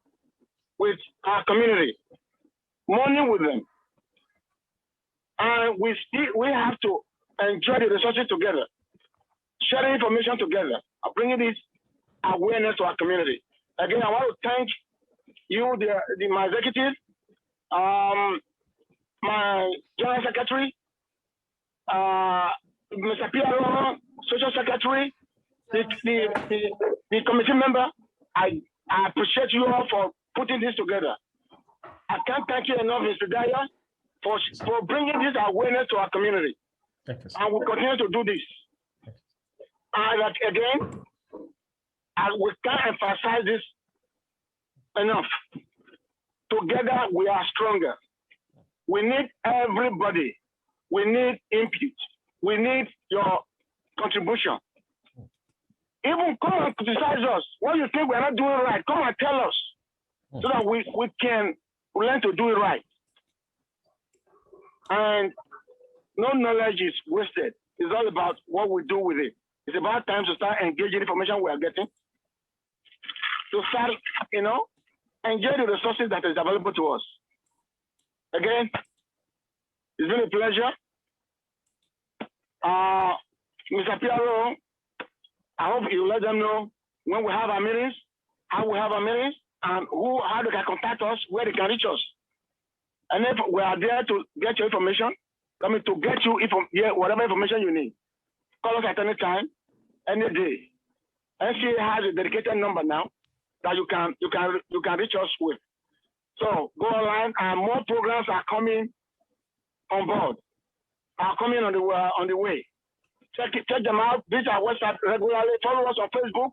with our community, mourning with them. And we have to enjoy the resources together, sharing information together, and bringing this awareness to our community. Again, I want to thank you, my executive, my general secretary, Mr. PRO, social secretary, the committee member. I appreciate you all for putting this together. I can't thank you enough, Mr. Dyer, for bringing this awareness to our community. And we'll continue to do this. And again, we can't emphasize this enough. Together, we are stronger. We need everybody. We need input. We need your contribution. Even come and criticize us. What you think we're not doing right, come and tell us so that we can learn to do it right. And no knowledge is wasted. It's all about what we do with it. It's about time to start engaging information we are getting. To start, enjoy the resources that is available to us. Again, it's been a pleasure. Mr. PRO, I hope you let them know when we have our meetings, how we have our meetings, and how they can contact us, where they can reach us. And if we are there to get your information, to get you whatever information you need. Call us at any time, any day. NCA has a dedicated number now that you can reach us with. So go online, and more programs are coming on board, are coming on the way. Check them out. Visit our website regularly. Follow us on Facebook,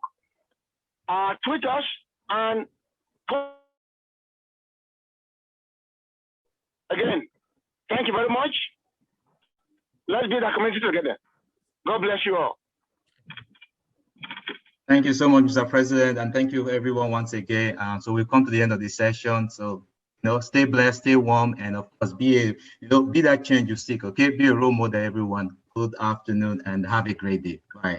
tweet us, and again, Thank you very much. Let's build our community together. God bless you all. Thank you so much, Mr. President, and thank you everyone once again. So we've come to the end of this session. So stay blessed, stay warm, and of course, be that change you seek. Okay, be a role model, everyone. Good afternoon, and have a great day. Bye.